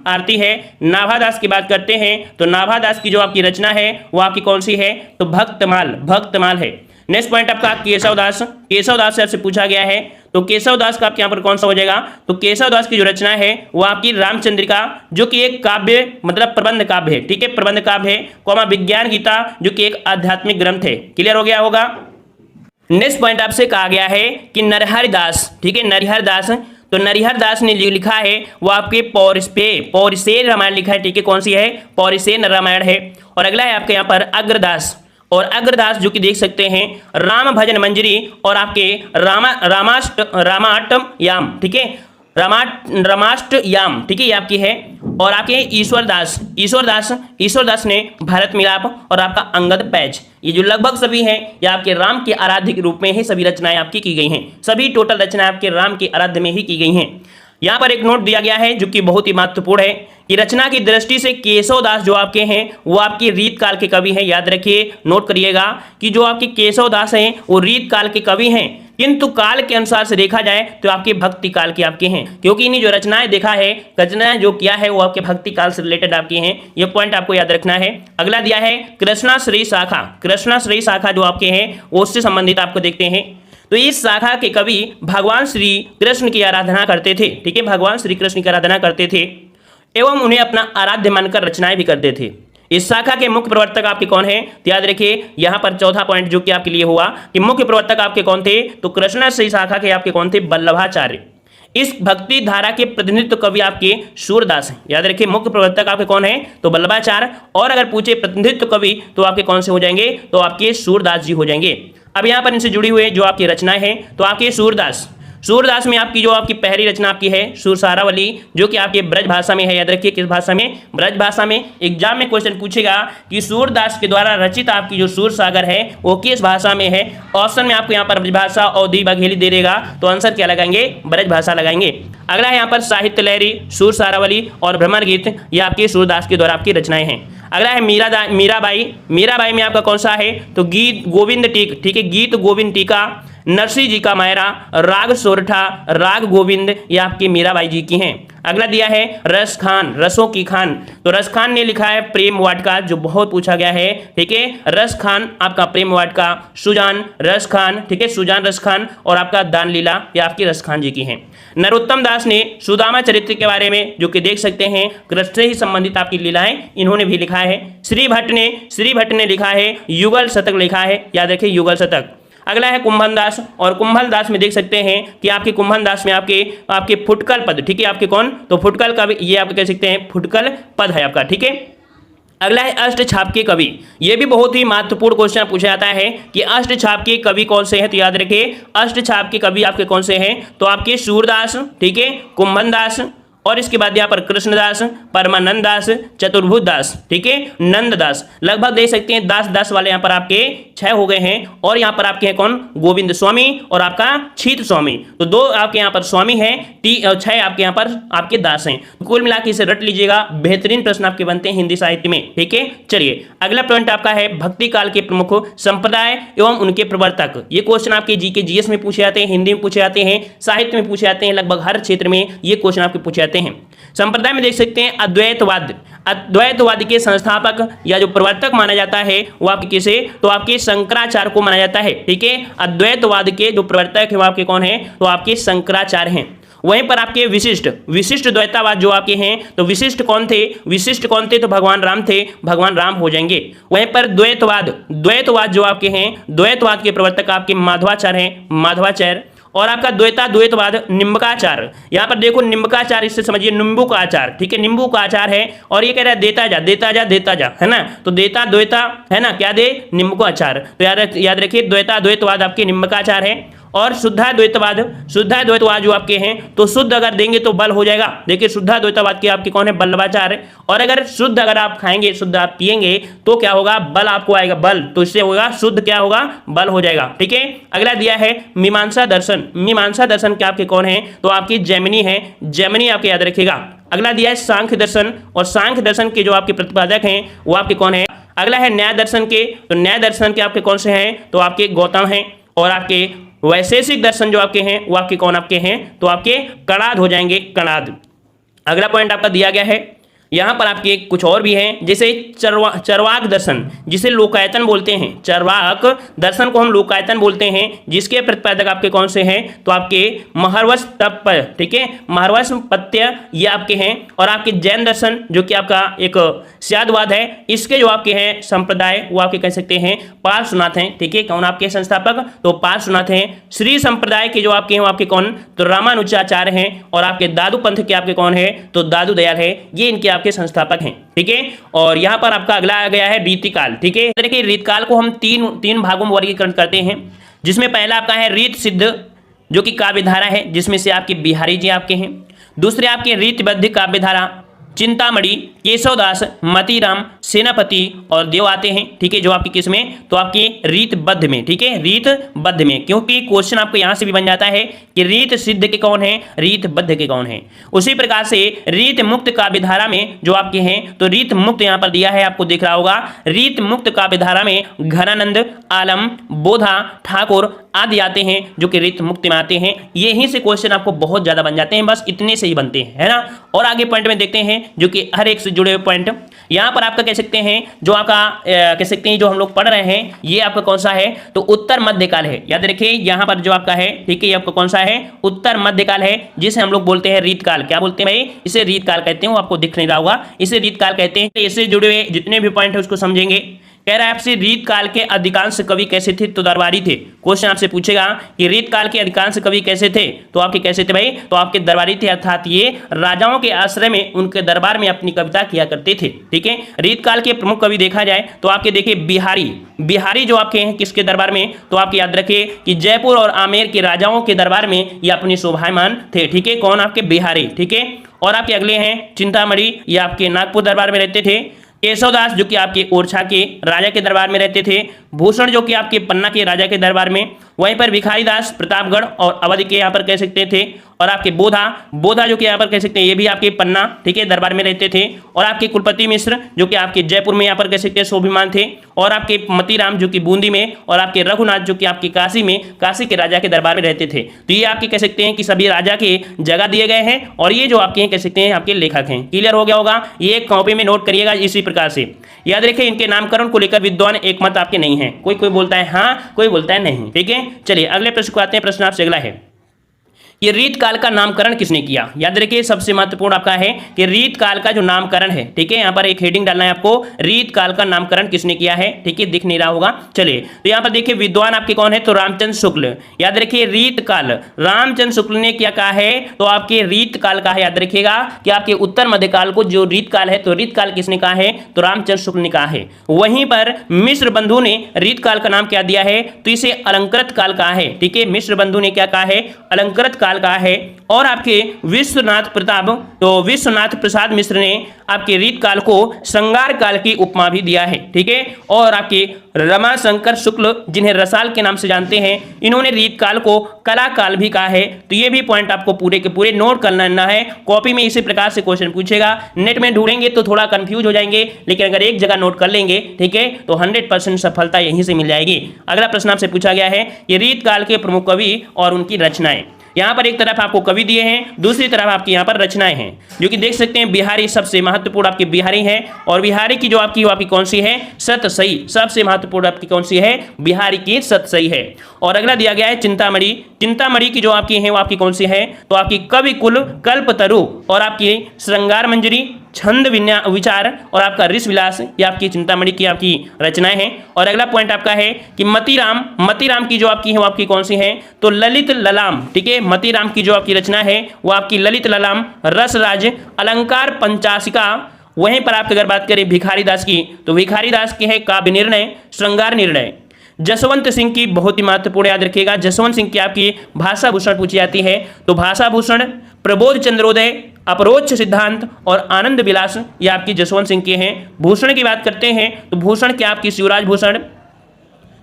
आरती है। नाभादास की बात करते हैं तो नाभादास की जो आपकी रचना है वो आपकी कौन सी है? तो भक्तमाल है। नेक्स्ट पॉइंट आपका केशवदास से आपसे पूछा गया है, तो केशवदास का आपके यहाँ पर कौन सा हो जाएगा? तो केशवदास की जो रचना है वो आपकी रामचंद्रिका, जो कि एक काव्य मतलब प्रबंध काव्य है, ठीक है, प्रबंध काव्य है, कौमा विज्ञान गीता, जो कि एक आध्यात्मिक ग्रंथ है। क्लियर हो गया होगा। नेक्स्ट पॉइंट आपसे कहा गया है कि नरहरिदास, ठीक है, नरहरिदास, तो नरहरिदास ने लिखा है वो आपके पौरिसेन रामायण लिखा है, ठीक है, कौन सी है? पौरिसेन रामायण है। और अगला है आपके यहाँ पर अग्रदास, और अग्रदास जो कि देख सकते हैं राम भजन मंजरी और आपके रामाष्टयाम, ठीक है, रामाष्टयाम, ठीक है, ये आपकी है। और आपके ईश्वरदास ने भारत मिलाप और आपका अंगद पैज, ये जो लगभग सभी हैं ये आपके राम के आराध्य के रूप में ही सभी रचनाएं आपकी की गई हैं। सभी टोटल रचनाएं आपके राम के आराध्य में ही की गई हैं। यहाँ पर एक नोट दिया गया है जो कि बहुत ही महत्वपूर्ण है कि रचना की दृष्टि से केशवदास जो आपके हैं वो आपकी रीत काल के कवि हैं। याद रखिए, नोट करिएगा कि जो आपके केशवदास हैं वो रीत काल के कवि हैं, किंतु काल के अनुसार से देखा जाए तो आपके भक्ति काल के आपके हैं, क्योंकि इन्हीं जो रचनाएं देखा है, रचनाएं जो किया है वो आपके भक्ति काल से रिलेटेड आपकी हैं। ये पॉइंट आपको याद रखना है। अगला दिया है कृष्णाश्रयी शाखा जो आपके हैं वो उससे संबंधित आपको देखते हैं। तो इस शाखा के कवि भगवान श्री कृष्ण की आराधना करते थे, ठीक है, भगवान श्री कृष्ण की आराधना करते थे एवं उन्हें अपना आराध्य मानकर रचनाएं भी करते थे। इस शाखा के मुख्य प्रवर्तक आपके कौन हैं? तो याद रखिए यहाँ पर चौथा पॉइंट जो कि आपके लिए हुआ कि मुख्य प्रवर्तक आपके कौन थे? तो कृष्णाश्रयी शाखा के आपके कौन थे? वल्लभाचार्य। इस भक्ति धारा के प्रतिनिधित्व कवि आपके सूरदास हैं। याद रखिए, मुख्य प्रवर्तक आपके कौन है? तो वल्लभाचार्य। और अगर पूछे प्रतिनिधित्व कवि तो आपके कौन से हो जाएंगे? तो आपके सूरदास जी हो जाएंगे। अब यहाँ पर इनसे जुड़ी हुई जो आपकी रचनाएं हैं तो आपके सूरदास में आपकी जो आपकी पहली रचना आपकी है सूरसारावली, जो कि आपके ब्रज भाषा में है। याद रखिए किस भाषा में? ब्रज भाषा में। एग्जाम में क्वेश्चन पूछेगा कि सूरदास के द्वारा रचित आपकी जो सूर सागर है वो किस भाषा में है। ऑप्शन में आपको यहाँ पर ब्रज भाषा अवधी बघेली दे देगा, तो आंसर क्या लगाएंगे? ब्रज भाषा लगाएंगे। अगला है यहाँ पर साहित्य लहरी, सूरसारावली और भ्रमर गीत, ये आपके सूरदास के द्वारा आपकी रचनाएं हैं। अगला है मीराबाई में आपका कौन सा है? तो गीत गोविंद टीक, ठीक है, गीत गोविंद टीका, नरसिंह जी का मायरा, राग सोरठा, राग गोविंद, ये आपकी मीराबाई जी की हैं। अगला दिया है रस खान, रसों की खान, तो रस खान ने लिखा है प्रेम वाटिका, जो बहुत पूछा गया है, ठीक है। रस खान आपका प्रेम वाटिका, सुजान रस खान, ठीक है, सुजान रस खान, और आपका दान लीला ये आपकी रस खान जी की हैं। नरोत्तम दास ने सुदामा चरित्र के बारे में, जो कि देख सकते हैं कृष्ण से ही संबंधित आपकी लीलाएं, इन्होंने भी लिखा है। श्री भट्ट ने लिखा है युगल शतक लिखा है, याद रखिए युगल शतक। अगला है कुंभल दास, और कुंभल दास में देख सकते हैं कि आपके कुंभल दास में आपके फुटकल पद, ठीक है, आपके कौन, तो फुटकल का भी ये आप कह सकते हैं फुटकल पद है आपका, ठीक है। अगला है अष्टछाप के कवि, ये भी बहुत ही महत्वपूर्ण क्वेश्चन पूछा जाता है कि अष्टछाप के कवि कौन से हैं, तो याद रखिए अष्टछाप के कवि आपके कौन से हैं, तो आपके सूरदास, ठीक है, कुंभल दास, और इसके बाद यहाँ पर कृष्णदास, परमानंद दास, चतुर्भुज दास, ठीक है, नंददास। लगभग देख सकते हैं दास वाले यहाँ पर आपके 6 हो गए हैं, और यहाँ पर आपके हैं कौन, गोविंद स्वामी और आपका छीत स्वामी, तो 2 आपके यहाँ पर स्वामी हैं, 6 आपके यहाँ पर आपके दास हैं। कुल मिला के इसे रट लीजिएगा, बेहतरीन प्रश्न आपके बनते हैं हिंदी साहित्य में, ठीक है। चलिए अगला पॉइंट आपका है भक्ति काल के प्रमुख संप्रदाय एवं उनके प्रवर्तक। ये क्वेश्चन आपके जीके जीएस में पूछे जाते हैं, हिंदी में पूछे जाते हैं, साहित्य में पूछे जाते हैं, लगभग हर क्षेत्र में ये क्वेश्चन आपके पूछे हैं। संप्रदाय में देख सकते हैं अद्वैतवाद के संस्थापक या जो प्रवर्तक माना जाता है वो आपके किसे, तो आपके शंकराचार्य को माना जाता है, ठीक है। अद्वैतवाद के जो प्रवर्तक है वो आपके कौन है, तो आपके शंकराचार्य हैं। वहीं पर आपके विशिष्ट द्वैतवाद जो आपके हैं, तो विशिष्ट कौन थे, तो भगवान राम थे, भगवान राम हो जाएंगे। वहीं पर द्वैतवाद जो आपके हैं, द्वैतवाद के प्रवर्तक आपके माधवाचार्य हैं, माधवाचार्य। और आपका द्वैतवाद निम्बकाचार्य, यहाँ पर देखो निम्बकाचार्य, इससे समझिए नींबू का आचार, ठीक है, नींबू का आचार है, और ये कह रहा है देता जा, है ना, तो द्वैता है ना, क्या दे, नींबू का आचार, तो याद रखिए द्वैतवाद आपके निम्बकाचार्य है। और शुद्धाद्वैतवाद जो आपके हैं, तो शुद्ध अगर देंगे तो बल हो जाएगा, देखिए शुद्धाद्वैतवाद के आपके कौन है, बल्लभाचार्य। और अगर शुद्ध अगर आप खाएंगे, शुद्ध आप पिएंगे तो क्या होगा, बल आपको आएगा, बल, तो इससे होगा शुद्ध, क्या होगा, बल हो जाएगा, ठीक है। अगला दिया है मीमांसा दर्शन के आपके कौन है, तो आपकी जैमिनी है, जैमिनी आपके याद रखिएगा। अगला दिया है सांख्य दर्शन, और सांख्य दर्शन के जो आपके प्रतिपादक हैं वो आपके कौन है। अगला है न्याय दर्शन के, तो न्याय दर्शन के आपके कौन से हैं, तो आपके गौतम हैं। और आपके वैशेषिक दर्शन जो आपके हैं वो आपके कौन आपके हैं, तो आपके कणाद हो जाएंगे, कणाद। अगला पॉइंट आपका दिया गया है, यहाँ पर आपके कुछ और भी हैं, जैसे चरवाक दर्शन, जिसे लोकायतन बोलते हैं, चरवाक दर्शन को हम लोकायतन बोलते हैं, जिसके प्रतिपादक आपके कौन से हैं, तो आपके महर्वश तप, ठीक है, महर्वश पत्य ये आपके हैं। और आपके जैन दर्शन जो कि आपका एक स्यादवाद है, इसके जो आपके हैं संप्रदाय वो आपके कह सकते हैं पार्श्वनाथ हैं, ठीक है। कौन आपके संस्थापक, तो पार्श्वनाथ हैं। श्री संप्रदाय के जो आपके हैं वो आपके कौन, तो रामानुजाचार्य हैं। और आपके दादू पंथ के आपके कौन है, तो दादू दयाल है, ये इनके के संस्थापक हैं, ठीक है। और यहां पर आपका अगला आ गया है रीतिकाल, ठीक है। देखिए रीतकाल को हम तीन भागों में वर्गीकरण करते हैं, जिसमें पहला आपका है रीत सिद्ध जो कि काव्यधारा है, जिसमें से आपके बिहारी जी आपके हैं। दूसरे आपके रीतबद्ध काव्यधारा चिंतामणि, केशवदास, मतीराम, सेनापति और देव आते हैं, ठीक है, जो आपकी किस में, तो आपके रीतबद्ध में, ठीक है, रीतबद्ध में, क्योंकि क्वेश्चन आपको यहां से भी बन जाता है कि रीत सिद्ध के कौन है, रीतबद्ध के कौन है। उसी प्रकार से रीत मुक्त काव्यधारा में जो आपके हैं, तो रीत मुक्त यहां पर दिया है, आपको दिख रहा होगा। रीत मुक्त काव्यधारा में घनानंद, आलम, बोधा, ठाकुर आदि आते हैं, जो कि रीत मुक्त में आते हैं। यहीं से क्वेश्चन आपको बहुत ज्यादा बन जाते हैं, बस इतने से ही बनते हैं, है ना। और आगे पॉइंट में देखते हैं, जो कि हर एक से जुड़े हुए पॉइंट यहां पर आपका कह सकते हैं, जो आपका कह सकते हैं जो हम लोग पढ़ रहे हैं, ये आपका कौन सा है, तो उत्तर मध्यकाल है। याद रखिए यहां पर जो आपका है, ठीक है, ये आपका कौन सा है, उत्तर मध्यकाल है, जिसे हम लोग बोलते हैं रीतकाल। क्या बोलते हैं भाई, इसे रीतकाल कहते हैं, वो आपको दिख नहीं रहा होगा, इसे रीतकाल कहते हैं। इससे जुड़े हुए जितने भी पॉइंट है उसको समझेंगे। कह रहा है आपसे रीतकाल के अधिकांश कवि कैसे थे, तो दरबारी थे। क्वेश्चन आपसे पूछेगा कि रीतकाल के अधिकांश कवि कैसे थे, तो आपके कैसे थे भाई, तो आपके दरबारी थे, अर्थात ये राजाओं के आश्रय में उनके दरबार में अपनी कविता किया करते थे, ठीक है। रीतकाल के प्रमुख कवि देखा जाए तो आपके देखिए बिहारी जो आपके हैं किसके दरबार में, तो आपके याद रखिए कि जयपुर और आमेर के राजाओं के दरबार में ये अपनी शोभायमान थे, ठीक है, कौन आपके बिहारी, ठीक है। और आपके अगले हैं चिंतामणि, ये आपके नागपुर दरबार में रहते थे। केशवदास जो कि आपके ओरछा के राजा के दरबार में रहते थे। भूषण जो कि आपके पन्ना के राजा के दरबार में, वहीं पर भिखारी दास प्रतापगढ़ और अवध के यहाँ पर कह सकते थे। और आपके बोधा जो कि यहाँ पर कह सकते हैं ये भी आपके पन्ना, ठीक है, दरबार में रहते थे। और आपके कुलपति मिश्र जो कि आपके जयपुर में यहाँ पर कह सकते हैं स्वाभिमान थे। और आपके मतीराम जो कि बूंदी में, और आपके रघुनाथ जो कि आपके काशी में, काशी के राजा के दरबार में रहते थे। तो ये आपके कह सकते हैं कि सभी राजा के जगह दिए गए हैं और ये जो आपके कह सकते हैं आपके लेखक हैं। क्लियर हो गया होगा, ये एक कॉपी में नोट करिएगा इसी प्रकार से। याद रखिए इनके नामकरण को लेकर विद्वान एक मत आपके नहीं है, कोई बोलता है हाँ, कोई बोलता है नहीं, ठीक है। चलिए अगले प्रश्न को आते हैं। प्रश्न आपसे अगला है, ये रीत काल का नामकरण किसने किया? याद रखिए सबसे महत्वपूर्ण आपका है कि रीत काल का जो नामकरण है, ठीक है, यहाँ पर एक हेडिंग डालना है आपको, रीत काल का नामकरण किसने किया है, ठीक है, दिख नहीं रहा होगा। चलिए तो यहाँ पर देखिए विद्वान आपके कौन है, तो रामचंद्र शुक्ल। याद रखिए रीत काल रामचंद्र शुक्ल ने क्या कहा है, तो आपके रीत काल का है। याद रखिएगा कि आपके उत्तर मध्यकाल को जो रीत काल है, तो रीत काल किसने कहा है, तो रामचंद्र शुक्ल ने कहा है। वहीं पर मिश्र बंधु ने रीत काल का नाम क्या दिया है, तो इसे अलंकृत काल कहा है, ठीक है। मिश्र बंधु ने क्या कहा है, अलंकृत काल कहा है। और आपके विश्वनाथ प्रसाद मिश्र ने आपके रीत काल को श्रृंगार काल की उपमा भी दिया है, ठीक है। और आपके रमाशंकर शुक्ल जिन्हें रसाल के नाम से जानते हैं, इन्होंने रीत काल को कला काल भी कहा है। तो ये भी पॉइंट आपको पूरे के पूरे नोट करना है, कॉपी में इसी प्रकार से क्वेश्चन पूछेगा। नेट में ढूंढेंगे तो थोड़ा कंफ्यूज हो जाएंगे, लेकिन अगर एक जगह नोट कर लेंगे, ठीक है, तो 100% सफलता यहीं से मिल जाएगी। अगला प्रश्न आपसे पूछा गया है, ये रीत काल के प्रमुख कवि और उनकी रचनाएं। यहाँ पर एक तरफ आपको कवि दिए हैं, दूसरी तरफ आपकी यहाँ पर रचनाएं हैं, जो कि देख सकते हैं बिहारी सबसे महत्वपूर्ण आपकी बिहारी है। और बिहारी की जो आपकी कौन सी है, सतसई, सबसे महत्वपूर्ण आपकी कौन सी है, बिहारी की सतसई है। और अगला दिया गया है चिंतामणि। चिंतामणि की जो आपकी है वो आपकी कौन सी है, तो आपकी कवि कुल कल्पतरु और आपकी श्रृंगार मंजरी, छंद विचार और आपका ऋष विलास, ये आपकी चिंतामणि की आपकी रचनाएं हैं। और अगला पॉइंट आपका है कि मतीराम की जो आपकी है वो आपकी कौन सी है, तो ललित ललाम, ठीक है। मतीराम की जो आपकी रचना है वो आपकी ललित ललाम, रसराज, अलंकार पंचाशिका। वहीं पर आप अगर बात करें भिखारी दास की, तो भिखारी दास की है काव्य निर्णय, श्रृंगार निर्णय। जसवंत सिंह की बहुत ही महत्वपूर्ण, याद रखिएगा, जसवंत सिंह की आपकी भाषा भूषण पूछी जाती है, तो भाषा भूषण, प्रबोध चंद्रोदय, अपरोक्ष सिद्धांत और आनंद विलास, ये आपकी जसवंत सिंह के हैं। भूषण की बात करते हैं तो भूषण क्या आपकी शिवराज भूषण,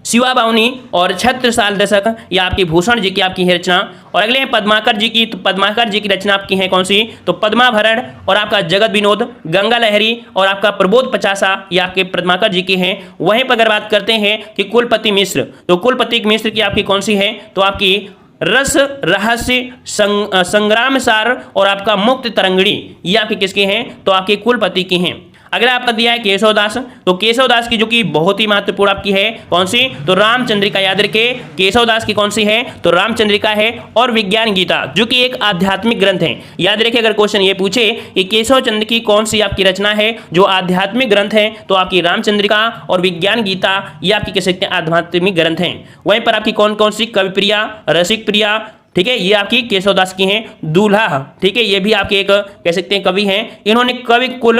शिवा बावनी और छत्रसाल दशक, या आपकी भूषण जी की आपकी है रचना। और अगले हैं पद्माकर जी की, तो पद्माकर जी की रचना आपकी है कौन सी, तो पद्माभरण और आपका जगत विनोद, गंगा लहरी और आपका प्रबोध पचासा, ये आपके पद्माकर जी के हैं। वहीं पर अगर बात करते हैं कि कुलपति मिश्र, तो कुलपति मिश्र की आपकी कौन सी है, तो आपकी रस रहस्य, संग्राम सार और आपका मुक्त तरंगड़ी, ये आपके किसके हैं, तो आपके कुलपति की हैं। अगला आपका दिया है केशवदास, तो केशवदास की जो कि बहुत ही महत्वपूर्ण आपकी है कौन सी, तो रामचंद्रिका। याद रखिए केशवदास की कौन सी है, तो रामचंद्रिका है। और विज्ञान गीता जो कि एक आध्यात्मिक ग्रंथ है। याद रखिए अगर क्वेश्चन ये पूछे कि केशव चंद्र की कौन सी आपकी रचना है जो आध्यात्मिक ग्रंथ है, तो आपकी रामचंद्रिका और विज्ञान गीता, ये आपकी कह सकते हैं आध्यात्मिक ग्रंथ हैं। वहीं पर आपकी कौन कौन सी, कविप्रिया, रसिक प्रिया, ठीक है, ये आपकी केशवदास की हैं। दूल्हा, ठीक है, ये भी आपके एक कह सकते हैं कवि हैं। इन्होंने कवि कुल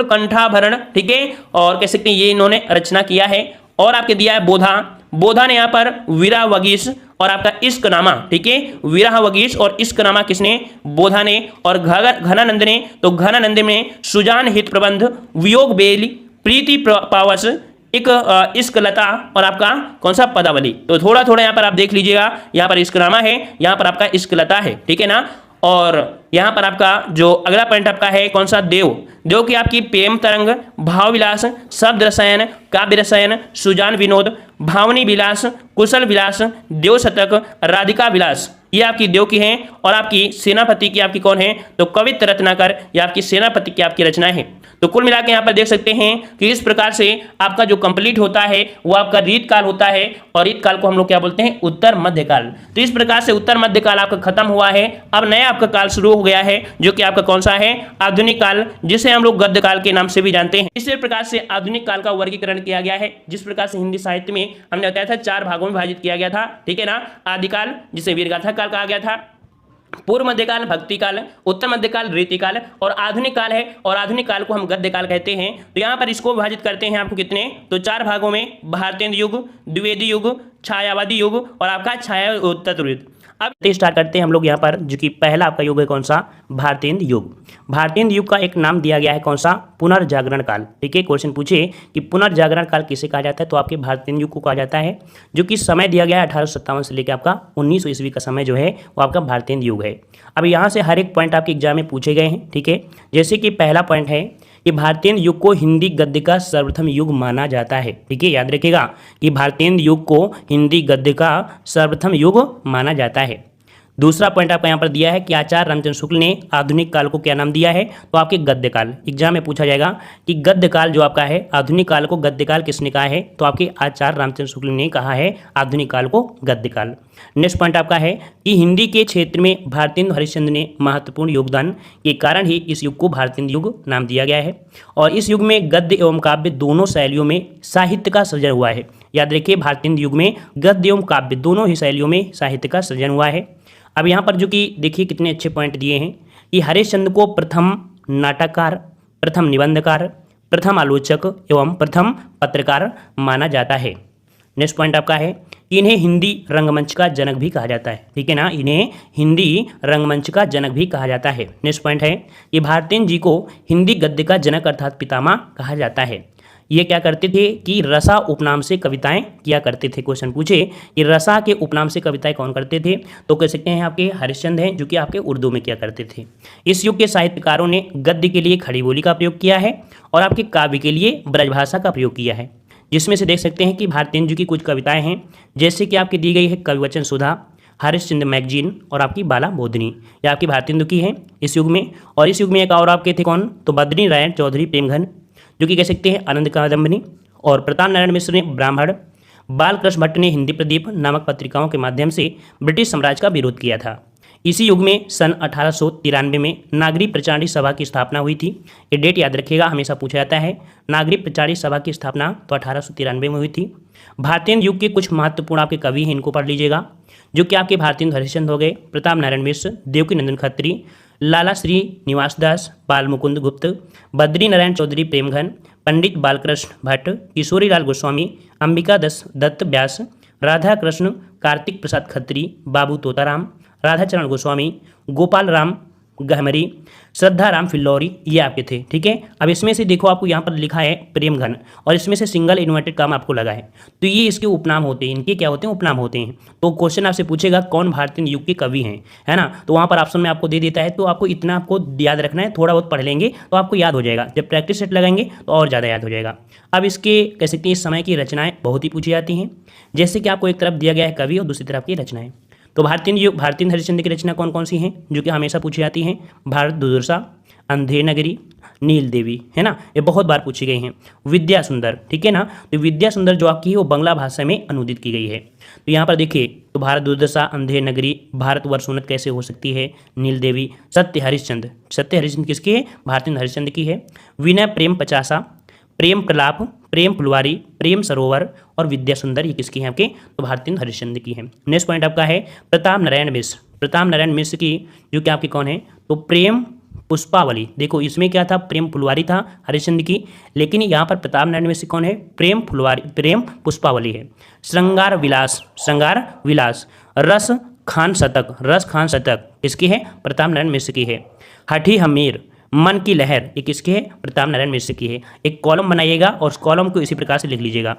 कंठाभरण, ठीक है, और कह सकते हैं ये इन्होंने रचना किया है। और आपके दिया है बोधा ने यहाँ पर विरावगीश और आपका इश्कनामा, ठीक है, विरावगीश और इश्कनामा किसने, बोधा ने। और घनानंद ने, तो घनानंद में सुजान हित प्रबंध, वियोग बेली, प्रीति पावस, एक इश्कलता और आपका कौन सा पदावली। तो थोड़ा थोड़ा यहाँ पर आप देख लीजिएगा, यहाँ पर इश्कनामा है, यहाँ पर आपका इश्कलता है, ठीक है ना। और यहाँ पर आपका जो अगला पॉइंट आपका है कौन सा, देव की आपकी प्रेम तरंग, भाव विलास, शब्द रसायन, काव्य रसायन, सुजान विनोद, भावनी विलास, कुशल विलास, देव शतक, राधिका विलास, ये आपकी देव की हैं। और आपकी सेनापति की आपकी कौन है, तो कवित्त रत्नाकर, ये आपकी सेनापति की आपकी रचना है। तो कुल मिला के यहाँ पर देख सकते हैं कि इस प्रकार से आपका जो कंप्लीट होता है वो आपका रीत काल होता है। और रीत काल को हम लोग क्या बोलते हैं, उत्तर मध्यकाल। तो इस प्रकार से उत्तर मध्यकाल आपका खत्म हुआ है। अब नया आपका काल शुरू हो गया है, जो कि आपका कौन सा है, आधुनिक काल, जिसे हम लोग गद्य काल के नाम से भी जानते हैं। इसी प्रकार से आधुनिक काल का वर्गीकरण किया गया है, जिस प्रकार से हिंदी साहित्य में हमने बताया था 4 भागों में विभाजित किया गया था, ठीक है ना। आदिकाल जिसे वीरगाथा काल कहा गया था, पूर्व मध्यकाल भक्ति काल, उत्तर मध्यकाल रीतिकाल और आधुनिक काल है। और आधुनिक काल को हम गद्य काल कहते हैं। तो यहाँ पर इसको विभाजित करते हैं आपको कितने, तो 4 भागों में, भारतेंद्र युग, द्विवेदी युग, छायावादी युग और आपका छाया तत्व युग। अब स्टार्ट करते हैं हम लोग यहाँ पर, जो कि पहला आपका युग है कौन सा, भारतेंद्र युग। भारतेंद्र युग का एक नाम दिया गया है कौन सा, पुनर्जागरण काल। ठीक है, क्वेश्चन पूछे कि पुनर्जागरण काल किसे कहा जाता है, तो आपके भारतेंद्र युग को कहा जाता है, जो कि समय दिया गया है 1857 से लेकर आपका 1900 ईस्वी का समय जो है वो आपका भारतेंद्र युग है। अब यहाँ से हर एक पॉइंट आपके एग्जाम में पूछे गए हैं। ठीक है, जैसे कि पहला पॉइंट है कि भारतेंद्र युग को हिंदी गद्य का सर्वप्रथम युग माना जाता है। ठीक है, याद रखिएगा कि भारतेंद्र युग को हिंदी गद्य का सर्वप्रथम युग माना जाता है। दूसरा पॉइंट आपका यहाँ पर दिया है कि आचार्य रामचंद्र शुक्ल ने आधुनिक काल को क्या नाम दिया है, तो आपके गद्य काल। एग्जाम में पूछा जाएगा कि गद्य काल जो आपका है, आधुनिक काल को गद्य काल किसने कहा है, तो आपके आचार्य रामचंद्र शुक्ल ने कहा है आधुनिक काल को गद्य काल। नेक्स्ट पॉइंट आपका है कि हिंदी के क्षेत्र में भारतेंदु हरिश्चंद्र ने महत्वपूर्ण योगदान के कारण ही इस युग को भारतेंदु युग नाम दिया गया है। और इस युग में गद्य एवं काव्य दोनों शैलियों में साहित्य का सृजन हुआ है। याद रखिए, भारतेंदु युग में गद्य एवं काव्य दोनों ही शैलियों में साहित्य का सृजन हुआ है। अब यहाँ पर जो कि देखिए कितने अच्छे पॉइंट दिए हैं कि हरिश्चंद्र को प्रथम नाटककार, प्रथम निबंधकार, प्रथम आलोचक एवं प्रथम पत्रकार माना जाता है। नेक्स्ट पॉइंट आपका है कि इन्हें हिंदी रंगमंच का जनक भी कहा जाता है। ठीक है ना, इन्हें हिंदी रंगमंच का जनक भी कहा जाता है। नेक्स्ट पॉइंट है कि भारतेंद्र जी को हिंदी गद्य का जनक अर्थात पितामह कहा जाता है। ये क्या करते थे कि रसा उपनाम से कविताएं किया करते थे। क्वेश्चन पूछे कि रसा के उपनाम से कविताएं कौन करते थे, तो कह सकते हैं आपके हरिश्चंद्र हैं, जो कि आपके उर्दू में किया करते थे। इस युग के साहित्यकारों ने गद्य के लिए खड़ी बोली का प्रयोग किया है और आपके काव्य के लिए ब्रजभाषा का प्रयोग किया है, जिसमें से देख सकते हैं कि भारतेंद्र जी की कुछ कविताएं हैं, जैसे कि आपकी दी गई है कविवचन सुधा, हरिश्चंद्र मैगजीन और आपकी बाला बोधनी, ये आपकी भारतेंदु की है इस युग में। और इस युग में एक और आपके थे कौन, तो बद्री नारायण चौधरी प्रेमघन, जो कि कह सकते हैं आनंद कादम्बिनी, और प्रताप नारायण मिश्र ने ब्राह्मण, बालकृष्ण भट्ट ने हिंदी प्रदीप नामक पत्रिकाओं के माध्यम से ब्रिटिश साम्राज्य का विरोध किया था। इसी युग में सन 1893 में नागरी प्रचारणी सभा की स्थापना हुई थी। ये डेट याद रखिएगा, हमेशा पूछा जाता है। नागरी प्रचारणी सभा की स्थापना तो 1893 में हुई थी। भारतेंद्र युग के कुछ महत्वपूर्ण आपके कवि हैं, इनको पढ़ लीजिएगा, जो कि आपके भारतेंद्र हरिश्चंद्र हो गए, प्रताप नारायण मिश्र, देवकीनंदन खत्री, लाला श्री निवास दास, बाल मुकुंद गुप्त, बद्री नारायण चौधरी प्रेमघन, पंडित बालकृष्ण भट्ट, किशोरीलाल गोस्वामी, अंबिका दत्त व्यास, राधा कृष्ण कार्तिक प्रसाद खत्री, बाबू तोताराम, राधाचरण गोस्वामी, गोपाल राम गहमरी, श्रद्धा राम फिल्लौरी, ये आपके थे। ठीक है, अब इसमें से देखो आपको यहाँ पर लिखा है प्रेमघन, और इसमें से सिंगल इन्वर्टेड काम आपको लगा है, तो ये इसके उपनाम होते हैं। इनके क्या होते हैं, उपनाम होते हैं। तो क्वेश्चन आपसे पूछेगा कौन भारतीय युग के कवि हैं, है ना, तो वहाँ पर ऑप्शन में आपको दे देता है। तो आपको इतना आपको याद रखना है, थोड़ा बहुत पढ़ लेंगे तो आपको याद हो जाएगा, जब प्रैक्टिस सेट लगाएंगे तो और ज़्यादा याद हो जाएगा। अब इसके कह सकते हैं इस समय की रचनाएँ बहुत ही पूछी जाती हैं, जैसे कि आपको एक तरफ दिया गया है कवि और दूसरी तरफ की रचनाएँ। तो भारतेंद्र हरिश्चंद्र की रचना कौन कौन सी हैं, जो कि हमेशा पूछी जाती हैं, भारत दुर्दशा, अंधेर नगरी, नील देवी, है ना, ये बहुत बार पूछी गई हैं। विद्या सुंदर, ठीक है ना, तो विद्या सुंदर जो आपकी है वो बांग्ला भाषा में अनुदित की गई है। तो यहाँ पर देखिए, तो भारत दुर्दशा, अंधेर नगरी, भारतवर्ष उन्नत कैसे हो सकती है, नील देवी, सत्य हरिश्चंद्र किसकी है, भारतेंद्र हरिश्चंद्र की है। विनय प्रेम पचासा, प्रेम प्रलाप, प्रेम फुलवारी, प्रेम सरोवर और विद्या सुंदर, ये किसकी है आपके, तो भारतेंद्र हरिश्चंद्र की है। नेक्स्ट पॉइंट आपका है प्रताप नारायण मिश्र की, जो कि आपकी कौन है, तो प्रेम पुष्पावली। देखो इसमें क्या था, प्रेम फुलवारी था हरिश्चंद्र की, लेकिन यहाँ पर प्रताप नारायण मिश्र कौन है, प्रेम पुष्पावली है। श्रृंगार विलास, रस खान शतक किसकी है, प्रताप नारायण मिश्र की है। हठी हमीर, मन की लहर, ये किसकी है, प्रताप नारायण मिश्र की है। एक कॉलम बनाइएगा और उस कॉलम को इसी प्रकार से लिख लीजिएगा।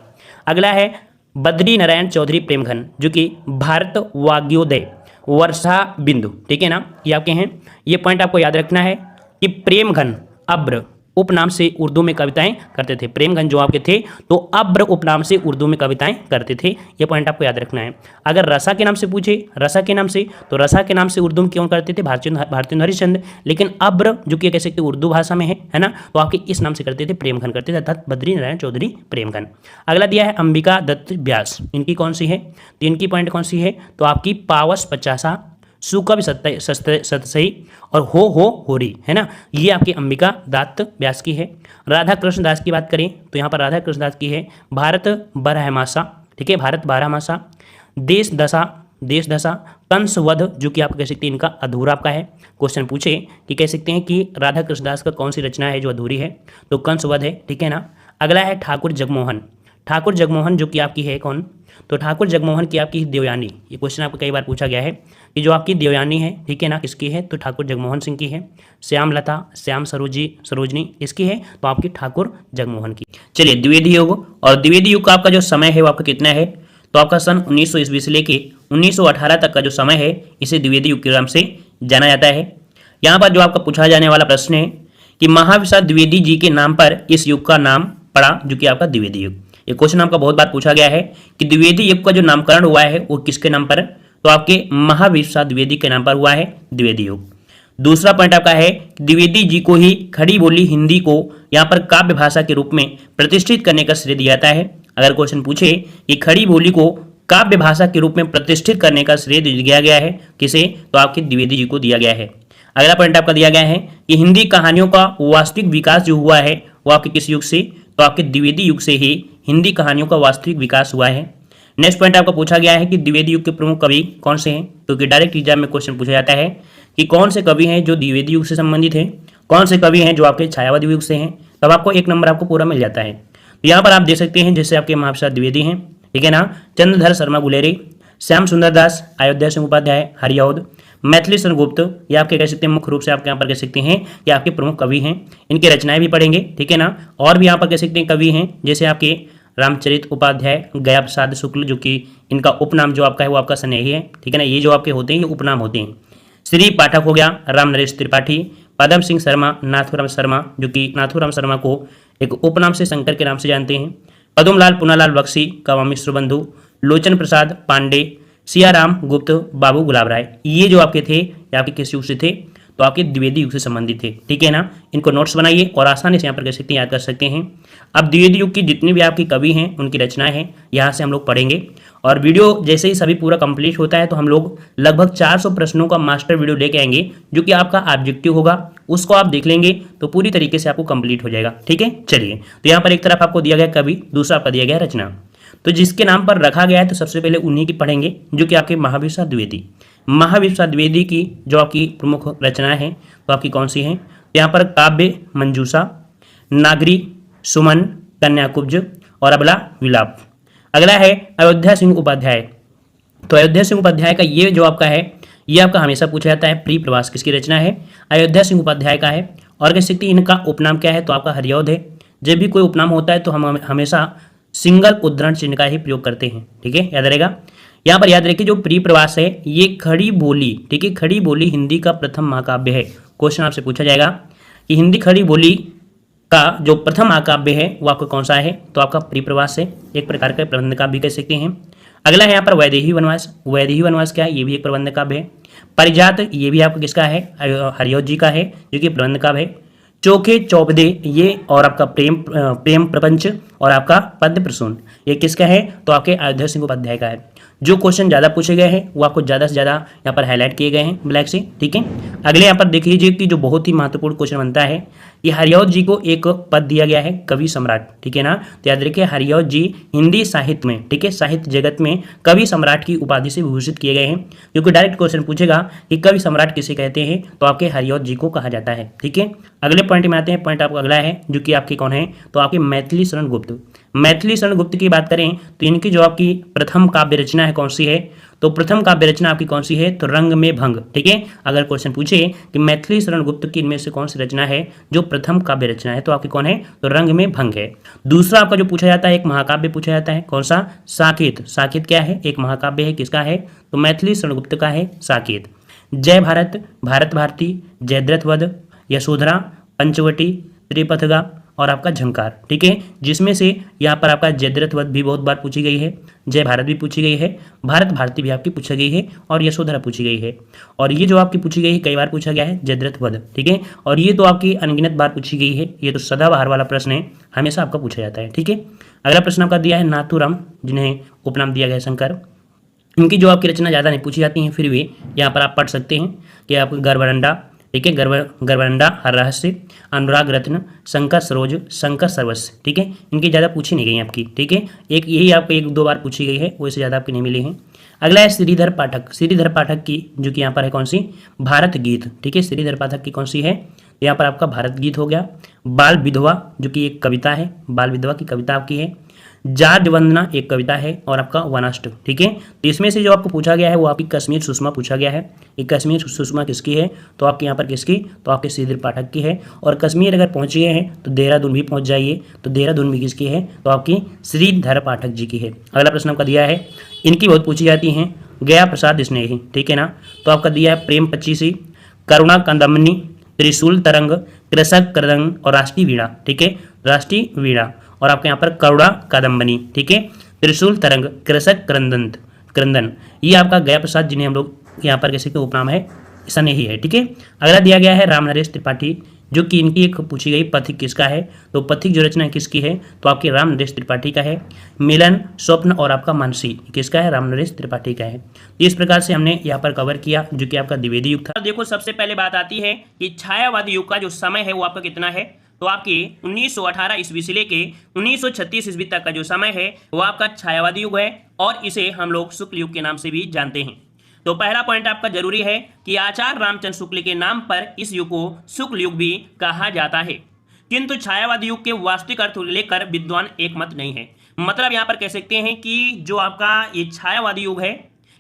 अगला है बद्री नारायण चौधरी प्रेमघन, जो कि भारत वाग्योदय वर्षा बिंदु, ठीक है ना, ये आपके हैं। ये पॉइंट आपको याद रखना है कि प्रेमघन अब्र उपनाम से उर्दू में कविताएं करते थे। प्रेमघन जो आपके थे तो अब्र उपनाम से उर्दू में कविताएं करते थे, ये पॉइंट आपको याद रखना है। अगर रसा के नाम से पूछे, रसा के नाम से, तो रसा के नाम से उर्दू में क्यों करते थे, भारतेंद्र हरिश्चंद्र, लेकिन अब्र जो कि कह सकते उर्दू भाषा में है ना, तो आपके इस नाम से करते थे, प्रेमघन करते थे, अर्थात बद्री नारायण चौधरी प्रेमघन। अगला दिया है अंबिका दत्त व्यास, इनकी कौन सी है, तो इनकी पॉइंट कौन सी है, तो आपकी पावस पचासा, सुकवि सतसई और हो होरी, है ना, ये आपकी अंबिका दत्त व्यास की है। राधा कृष्ण दास की बात करें तो यहाँ पर राधा कृष्ण दास की है भारत बारहमासा, ठीक है, भारत बारहमासा। देश दशा, कंसवध, जो कि आप कह सकते हैं इनका अधूरा आपका है। क्वेश्चन पूछे कि कह सकते हैं कि राधा कृष्ण दास का कौन सी रचना है जो अधूरी है, तो कंसवध है, ठीक है ना। अगला है ठाकुर ठाकुर जगमोहन जो कि आपकी है कौन, तो ठाकुर जगमोहन की आपकी देवयानी, ये क्वेश्चन आपको कई बार पूछा गया है कि जो आपकी देवयानी है, ठीक है ना, किसकी है, तो ठाकुर जगमोहन सिंह की है। श्यामलता, श्याम सरोजनी इसकी है, तो आपकी ठाकुर जगमोहन की। चलिए द्विवेदी युग, और द्विवेदी युग का आपका जो समय है वो आपका कितना है, तो आपका सन 1900 ईस्वी से लेके 1918 तक का जो समय है इसे द्विवेदी युग के नाम से जाना जाता है। यहाँ पर जो आपका पूछा जाने वाला प्रश्न है कि महाविशाल द्विवेदी जी के नाम पर इस युग का नाम पड़ा, जो कि आपका द्विवेदी युग। ये क्वेश्चन आपका बहुत बार पूछा गया है कि द्विवेदी युग का जो नामकरण हुआ है वो किसके नाम पर, तो आपके महाविशाल द्विवेदी के नाम पर हुआ है द्विवेदी युग। दूसरा पॉइंट आपका है कि द्विवेदी जी को ही खड़ी बोली हिंदी को यहाँ पर काव्य भाषा के रूप में प्रतिष्ठित करने का श्रेय दिया जाता है। अगर क्वेश्चन पूछे कि खड़ी बोली को काव्य भाषा के रूप में प्रतिष्ठित करने का श्रेय दिया गया है किसे, तो आपके द्विवेदी जी को दिया गया है। अगला पॉइंट आपका दिया गया है कि हिंदी कहानियों का वास्तविक विकास जो हुआ है वो आपके किस युग से, तो आपके द्विवेदी युग से ही हिंदी कहानियों का वास्तविक विकास हुआ है। नेक्स्ट पॉइंट आपका पूछा गया है कि द्विवेदी युग के प्रमुख कवि कौन से हैं, क्योंकि डायरेक्ट एग्जाम में क्वेश्चन पूछा जाता है कि कौन से कवि हैं जो द्विवेदी युग से संबंधित हैं, कौन से कवि हैं जो आपके छायावादी युग से हैं, तब आपको 1 नंबर आपको पूरा मिल जाता है। तो यहाँ पर आप देख सकते हैं जैसे आपके महाप्रसाद द्विवेदी हैं, ठीक है ना, चंद्रधर शर्मा गुलेरी, श्याम सुंदर दास, अयोध्या सिंह उपाध्याय, हरिऔध, मैथिली शरण गुप्त, ये आपके कह सकते हैं मुख्य रूप से आपके यहाँ पर कह सकते हैं कि आपके प्रमुख कवि हैं। इनकी रचनाएं भी पढ़ेंगे, ठीक है ना। और भी यहाँ पर कह सकते हैं कवि हैं जैसे आपके रामचरित उपाध्याय, गया प्रसाद शुक्ल, जो कि इनका उपनाम जो आपका है वो आपका स्नेही है, ठीक है ना। ये जो आपके होते हैं ये उपनाम होते हैं। श्री पाठक हो गया, राम नरेश त्रिपाठी, पदम सिंह शर्मा, नाथूराम शर्मा, जो कि नाथूराम शर्मा को एक उपनाम से शंकर के नाम से जानते हैं, पदमलाल पुनालाल बख्शी, कावा मिश्र बंधु, लोचन प्रसाद पांडे, सियाराम गुप्त, बाबू गुलाब राय, ये जो आपके थे ये आपके किस युग से थे, तो आपके द्विवेदी युग से संबंधित थे, ठीक है ना। इनको नोट्स बनाइए और आसानी से यहाँ पर कह सकते हैं याद कर सकते हैं। अब द्विवेदी युग की जितनी भी आपकी कवि हैं उनकी रचनाएं हैं यहाँ से हम लोग पढ़ेंगे, और वीडियो जैसे ही सभी पूरा कंप्लीट होता है तो हम लोग लगभग 400 प्रश्नों का मास्टर वीडियो लेके आएंगे, जो कि आपका ऑब्जेक्टिव होगा, उसको आप देख लेंगे तो पूरी तरीके से आपको कंप्लीट हो जाएगा, ठीक है। चलिए, तो यहाँ पर एक तरफ आपको दिया गया कवि, दूसरा आपका दिया गया रचना, तो जिसके नाम पर रखा गया है तो सबसे पहले उन्हीं की पढ़ेंगे, जो कि आपके महावीर द्विवेदी। महावीर द्विवेदी की जो आपकी प्रमुख रचनाएं हैं तो आपकी कौन सी हैं, यहाँ पर काव्य मंजूषा, नागरी, सुमन, कन्याकुब्ज और अबला विलाप। अगला है अयोध्या सिंह उपाध्याय। तो अयोध्या सिंह उपाध्याय का ये जो आपका है ये आपका हमेशा पूछा जाता है, प्रिय प्रवास किसकी रचना है, अयोध्या सिंह उपाध्याय का है। और कह सकते हैं इनका उपनाम क्या है, तो आपका हरिऔध है। जब भी कोई उपनाम होता है तो हम हमेशा सिंगल उद्धरण चिन्ह का ही प्रयोग करते हैं, ठीक है, याद रहेगा। यहाँ पर याद रखिए जो प्रिय प्रवास है ये खड़ी बोली, ठीक है, खड़ी बोली हिंदी का प्रथम महाकाव्य है। क्वेश्चन आपसे पूछा जाएगा कि हिंदी खड़ी बोली का जो प्रथम महाकाव्य है वो आपका कौन सा है, तो आपका प्रिय प्रवास है, एक प्रकार का प्रबंध काव्य भी कह सकते हैं। अगला है यहाँ पर वैदेही वनवास। वैदेही वनवास क्या है, ये भी एक प्रबंध काव्य है। परिजात, ये भी आपका किसका है, हरिऔध जी का है, जो कि प्रबंध काव्य है। चोखे चौपदे, ये और आपका प्रेम प्रपंच और आपका पद्य प्रसून, ये किसका है, तो आपके अयोध्या सिंह उपाध्याय का है। जो क्वेश्चन ज़्यादा पूछे गए हैं वो आपको ज़्यादा से ज़्यादा यहाँ पर हाईलाइट किए गए हैं ब्लैक से, ठीक है। अगले यहाँ पर देख लीजिए कि जो बहुत ही महत्वपूर्ण क्वेश्चन बनता है, ये हरिऔध जी को एक पद दिया गया है कवि सम्राट, ठीक है ना। तो याद रखिए हरिऔध जी हिंदी साहित्य में, ठीक है, साहित्य जगत में कवि सम्राट की उपाधि से विभूषित किए गए हैं, क्योंकि डायरेक्ट क्वेश्चन पूछेगा कि कवि सम्राट किसे कहते हैं, तो आपके हरिऔध जी को कहा जाता है, ठीक है। अगले पॉइंट में आते हैं, पॉइंट आपका अगला है जो कि आपके कौन है, तो आपके मैथिली शरण गुप्त। मैथिली शरण गुप्त की बात करें तो इनकी जो आपकी प्रथम काव्य रचना है कौन सी है, तो प्रथम काव्य रचना आपकी कौन सी है, तो रंग में भंग, ठीक है। अगर क्वेश्चन पूछे कि मैथिली शरण गुप्त की इनमें से कौन सी रचना है जो प्रथम काव्य रचना है, तो आपकी कौन है, तो रंग में भंग है। दूसरा आपका जो पूछा जाता है एक महाकाव्य पूछा जाता है, कौन सा, साकेत। साकेत क्या है, एक महाकाव्य है, किसका है, तो मैथिली शरण गुप्त का है साकेत। जय भारत, भारत भारती, जयद्रथ वध, यशोधरा, पंचवटी, त्रिपथगा और आपका झंकार, ठीक है, जिसमें से यहाँ पर आपका जयद्रथ वध भी बहुत बार पूछी गई है, जय भारत भी पूछी गई है, भारत भारती भी आपकी पूछी गई है और यशोधरा पूछी गई है। और ये जो आपकी पूछी गई है कई बार पूछा गया है जयद्रथ वध, ठीक है, और ये तो आपकी अनगिनत बार पूछी गई है, ये तो सदाबहार वाला प्रश्न है, हमेशा आपका पूछा जाता है, ठीक है। अगला प्रश्न आपका दिया है नाथूराम, जिन्हें उपनाम दिया गया है शंकर। इनकी जो आपकी रचना ज़्यादा नहीं पूछी जाती हैं, फिर भी यहाँ पर आप पढ़ सकते हैं कि आपको गर्वरंडा, ठीक है, गर्वरंडा, हर रहस्य, अनुराग रत्न, शंकर सरोज, शंकर सर्वस्व, ठीक है, इनकी ज़्यादा पूछी नहीं गई आपकी, ठीक है, एक यही आपको 1-2 बार पूछी गई है, वैसे ज़्यादा आपकी नहीं मिली है। अगला है श्रीधर पाठक। श्रीधर पाठक की जो कि यहाँ पर है कौन सी, भारत गीत, ठीक है, श्रीधर पाठक की कौन सी है, यहाँ पर आपका भारत गीत हो गया। बाल विधवा जो कि एक कविता है, बाल विधवा की कविता आपकी है। जाट वंदना एक कविता है और आपका वनाष्टक, ठीक है। तो इसमें से जो आपको पूछा गया है वो आपकी कश्मीर सुषमा पूछा गया है। ये कश्मीर सुषमा किसकी है, तो आपके यहाँ पर किसकी, तो आपके श्रीधर पाठक की है। और कश्मीर अगर पहुँच गए हैं तो देहरादून भी पहुँच जाइए, तो देहरादून भी किसकी है, तो आपकी श्रीधर पाठक जी की है। अगला प्रश्न आपका दिया है, इनकी बहुत पूछी जाती हैं, गया प्रसाद स्नेही, ठीक है ना। तो आपका दिया है प्रेम पच्चीसी, करुणा कंदमनी, त्रिशूल तरंग, कृषक करदंग और राष्ट्रीय वीणा, ठीक है, राष्ट्रीय वीणा। और आपके यहाँ पर करुणा कादम्बनी, ठीक है, त्रिशूल तरंग, कृषक क्रंदन, ये आपका गया प्रसाद जिन्हें हम लोग यहाँ पर कैसे उपनाम है स्नेही है, ठीक है। अगला दिया गया है राम नरेश त्रिपाठी, जो कि इनकी एक पूछी गई पथिक किसका है, तो पथिक जो रचना किसकी है, तो आपके राम नरेश त्रिपाठी का है। मिलन, स्वप्न और आपका मानसी किसका है, राम नरेश त्रिपाठी का है। तो इस प्रकार से हमने यहाँ पर कवर किया जो कि आपका द्विवेदी युग था। देखो सबसे पहले बात आती है कि छायावादी युग का जो समय है वो आपका कितना है, तो आपके 1918 ईस्वी से लेके 1936 ईस्वी तक का जो समय है वो आपका छायावादी युग है और इसे हम लोग शुक्ल युग के नाम से भी जानते हैं। तो पहला पॉइंट आपका जरूरी है कि आचार्य रामचंद्र शुक्ल के नाम पर इस युग को शुक्ल युग भी कहा जाता है, किंतु छायावादी युग के वास्तविक अर्थ लेकर विद्वान एक मत नहीं है। मतलब यहाँ पर कह सकते हैं कि जो आपका ये छायावादी युग है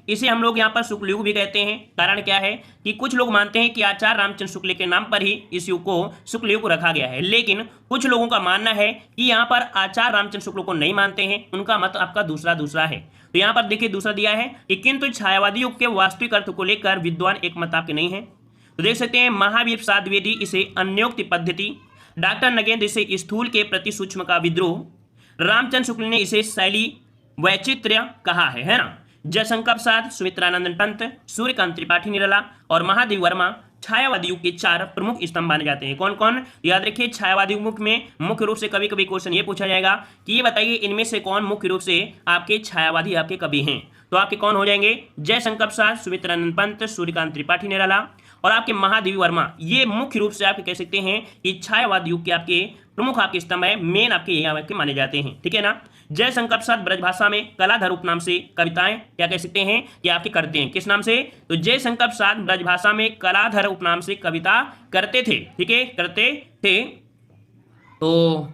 इसे हम लोग यहाँ पर शुक्ल युग भी कहते हैं। कारण क्या है कि कुछ लोग मानते हैं कि आचार्य रामचंद्र शुक्ल के नाम पर ही इस युग को शुक्ल युग रखा गया है, लेकिन कुछ लोगों का मानना है कि यहाँ पर आचार्य रामचंद्र शुक्ल को नहीं मानते हैं, उनका मत आपका दूसरा है। तो यहाँ पर देखिए दूसरा दिया है कि किंतु छायावादी युग के वास्तविक अर्थ को लेकर विद्वान एक मत आपके नहीं है। तो देख सकते हैं महावीर प्रसाद द्विवेदी इसे अन्योक्ति पद्धति, डॉक्टर नगेंद्र इसे स्थूल के प्रति सूक्ष्म का विद्रोह, रामचंद्र शुक्ल ने इसे शैली वैचित्र्य कहा है ना। जयशंकर प्रसाद, सुमित्रानंदन पंत, सूर्यकांत त्रिपाठी निराला और महादेव वर्मा छायावादी युग के 4 प्रमुख स्तंभ माने जाते हैं। कौन कौन, याद रखिए छायावादी युग में मुख्य रूप से कभी कभी क्वेश्चन ये पूछा जाएगा कि ये बताइए इनमें से कौन मुख्य रूप से आपके छायावादी आपके कवि हैं, तो आपके कौन हो जाएंगे, जयशंकर प्रसाद, सुमित्रानंद पंत, सूर्यकांत त्रिपाठी निराला और आपके महादेवी वर्मा। ये मुख्य रूप से आप कह सकते हैं कि छायावादी युग के आपके प्रमुख आपके स्तंभ है, मेन आपके ये आपके माने जाते हैं, ठीक है ना। जयशंकर प्रसाद ब्रजभाषा में कलाधर उपनाम से कविताएं क्या कह सकते हैं कि आपके करते हैं, किस नाम से, तो जयशंकर प्रसाद ब्रजभाषा में कलाधर उपनाम से कविता करते थे, ठीक है, करते थे। तो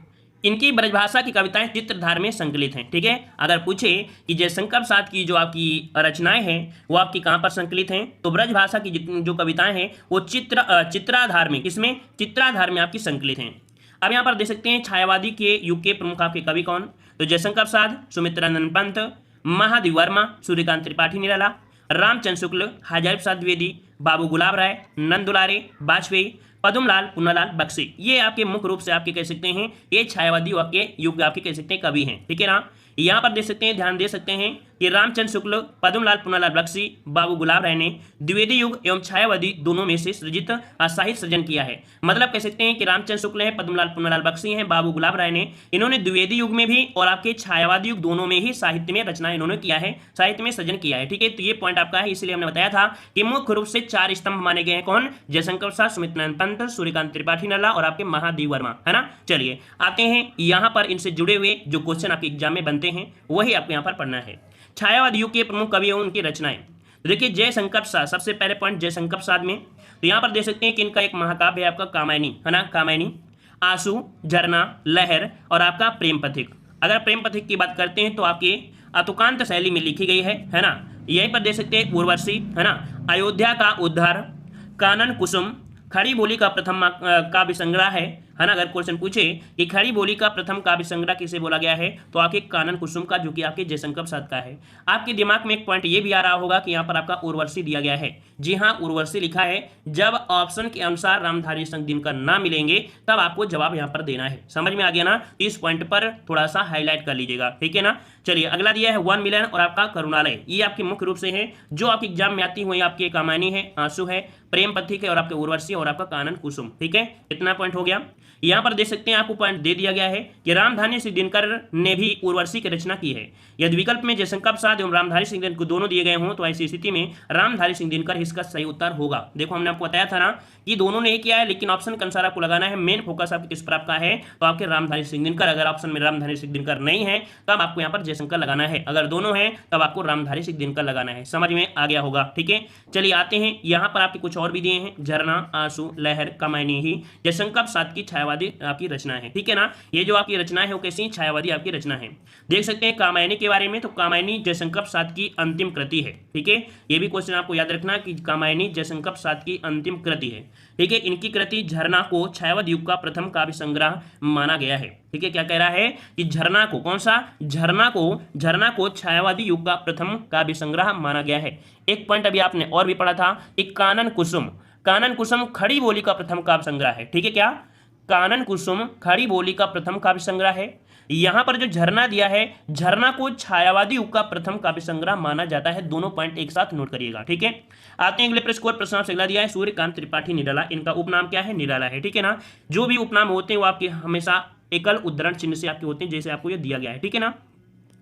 इनकी ब्रजभाषा की कविताएं चित्रधार में संकलित हैं, ठीक है। अगर पूछे कि जयशंकर प्रसाद की जो आपकी रचनाएं हैं वो आपकी कहां पर संकलित हैं, तो ब्रजभाषा की जितनी जो कविताएं हैं वो चित्राधार में, किसमें, चित्राधार में आपकी संकलित हैं। अब यहाँ पर देख सकते हैं छायावादी के युग के प्रमुख आपके कवि कौन, तो जयशंकर प्रसाद, सुमित्रानंद पंत, महादेव वर्मा, सूर्यकांत त्रिपाठी निराला, रामचंद्र शुक्ल, हजारी प्रसाद द्विवेदी, बाबू गुलाब राय, नंद दुलारे, वाजपेयी, पद्मलाल, पुन्नालाल बख्शी, ये आपके मुख्य रूप से आपके कह सकते हैं ये छायावादी के युग आपके कह सकते हैं कवि हैं, ठीक है ना। यहाँ पर देख सकते हैं, ध्यान दे सकते हैं कि रामचंद्र शुक्ल, पद्मलाल, पुन्नालाल बख्शी, बाबू गुलाब राय ने द्विवेदी युग एवं छायावादी दोनों में से सृजित साहित्य सृजन किया है। मतलब कह सकते हैं कि रामचंद्र शुक्ल है, पद्मलाल पुन्नालाल बख्शी हैं, बाबू गुलाब राय ने, इन्होंने द्विवेदी युग में भी और आपके छायावादी युग दोनों में ही साहित्य में रचना इन्होंने किया है, साहित्य में सृजन किया है, ठीक है। तो ये पॉइंट आपका है, इसलिए हमने बताया था कि मुख्य रूप से 4 स्तंभ माने गए हैं, कौन, जयशंकर प्रसाद, सुमित्रानंद पंत, सूर्यकांत त्रिपाठी निराला और आपके महादेव वर्मा, है ना। चलिए आते हैं यहाँ पर इनसे जुड़े हुए जो क्वेश्चन आपके एग्जाम में बनते हैं वही आपको यहाँ पर पढ़ना है। छायावादी युग के प्रमुख कवि और उनकी रचनाएं, तो देखिए जयशंकर प्रसाद, सबसे पहले पॉइंट जयशंकर प्रसाद में, तो यहाँ पर देख सकते हैं कि इनका एक महाकाव्य है आपका कामायनी, है ना, कामायनी, आंसू, झरना, लहर और आपका प्रेम पथिक। अगर प्रेम पथिक की बात करते हैं तो आपके अतुकांत शैली में लिखी गई है ना। यहीं पर देख सकते हैं उर्वशी, है ना, अयोध्या का उद्धार, कानन कुसुम, खड़ी बोली का प्रथम काव्य संग्रह है ना। अगर क्वेश्चन पूछे कि खड़ी बोली का प्रथम काव्य संग्रह किसे बोला गया है, तो आपके कानन कुसुम का, जो कि आपके जयशंकर प्रसाद का है। आपके दिमाग में एक पॉइंट ये भी आ रहा होगा कि यहाँ पर आपका उर्वशी दिया गया है। जी हाँ, उर्वशी लिखा है। जब ऑप्शन के अनुसार रामधारी सिंह दिनकर ना मिलेंगे तब आपको जवाब यहाँ पर देना है। समझ में आ गया ना, इस पॉइंट पर थोड़ा सा हाईलाइट कर लीजिएगा, ठीक है ना। चलिए अगला दिया है वन मिलन और आपका करुणालय, ये आपके मुख्य रूप से है जो आपके एग्जाम में आती हुई, आपकी कामायनी है, आंसू है, प्रेम पथिक है और आपके उर्वशी और आपका कानन कुसुम, ठीक है। इतना पॉइंट हो गया। यहाँ पर देख सकते हैं आपको पॉइंट दे दिया गया है कि रामधारी सिंह दिनकर ने भी उर्वशी की रचना की है। यदि विकल्प में जयशंकर प्रसाद एवं रामधारी सिंह दिनकर दोनों दिए गए हों तो ऐसी स्थिति में रामधारी सिंह दिनकर इसका सही उत्तर होगा। देखो हमने आपको बताया था ना कि दोनों ने किया है, लेकिन ऑप्शन के अनुसार आपको लगाना है। मेन फोकस आपके किस पर आपका है, तो आपके रामधारी सिंह दिनकर। अगर ऑप्शन में रामधारी सिंह दिनकर नहीं है तब आपको यहाँ पर जयशंकर लगाना है, अगर दोनों है तब आपको रामधारी सिंह दिनकर लगाना है। समझ में आ गया होगा, ठीक है। चलिए आते हैं, यहाँ पर आपके कुछ और भी दिए हैं, झरना, आंसू, लहर, कामायनी ही जयशंकर प्रसाद की छाया छायावादी आपकी रचना है, ठीक है ना। ये जो आपकी रचना है वो कैसी छायावादी आपकी रचना है। देख सकते हैं कामायनी के बारे में, तो कामायनी जयशंकर प्रसाद की अंतिम कृति है, ठीक है। ये भी क्वेश्चन आपको याद रखना कि कामायनी जयशंकर प्रसाद की अंतिम कृति है, ठीक है। इनकी कृति झरना को छायावाद युग का प्रथम काव्य संग्रह माना गया है, ठीक है। क्या कह रहा है कि झरना को, कौन सा झरना को छायावादी युग का प्रथम काव्य संग्रह माना गया है। एक पॉइंट अभी आपने और भी पढ़ा था कि कानन कुसुम खड़ी बोली का प्रथम काव्य संग्रह है, ठीक है। क्या कानन कुसुम खड़ी बोली का प्रथम काव्य संग्रह है। यहां पर जो झरना दिया है, झरना को छायावादी युग का प्रथम काव्य संग्रह माना जाता है। दोनों पॉइंट एक साथ नोट करिएगा, ठीक है। आते हैं अगले प्रश्न को। प्रश्न आपसे अगला दिया है सूर्यकांत त्रिपाठी निराला, इनका उपनाम क्या है, निराला है, ठीक है ना। जो भी उपनाम होते हैं वो आपके हमेशा एकल उद्धरण चिन्ह से आपके होते हैं, जैसे आपको ये दिया गया है, ठीक है ना।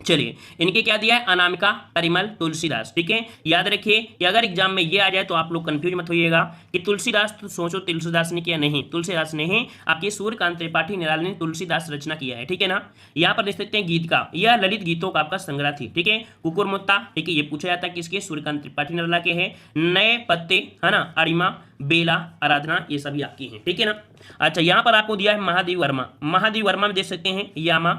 चलिए इनके क्या दिया है, अनामिका, परिमल, तुलसीदास, ठीक है। याद रखिए कि अगर एग्जाम में ये आ जाए तो आप लोग कंफ्यूज मत होइएगा कि तुलसीदास, तो सोचो तुलसीदास ने किया, नहीं, तुलसीदास ने ही आपके सूर्यकांत त्रिपाठी निराला ने तुलसीदास रचना किया है, ठीक है ना। यहाँ पर देख सकते हैं गीत का, यह ललित गीतों का आपका संग्रह थी, ठीक है। कुकुर मुत्ता, ठीक है, ये पूछा जाता है किसके, सूर्यकांत त्रिपाठी निराला के हैं। नए पत्ते, है ना, अरिमा, बेला, आराधना, ये सभी आपकी हैं, ठीक है ना। अच्छा, यहाँ पर आपको दिया है महादेव वर्मा में देख सकते हैं यामा,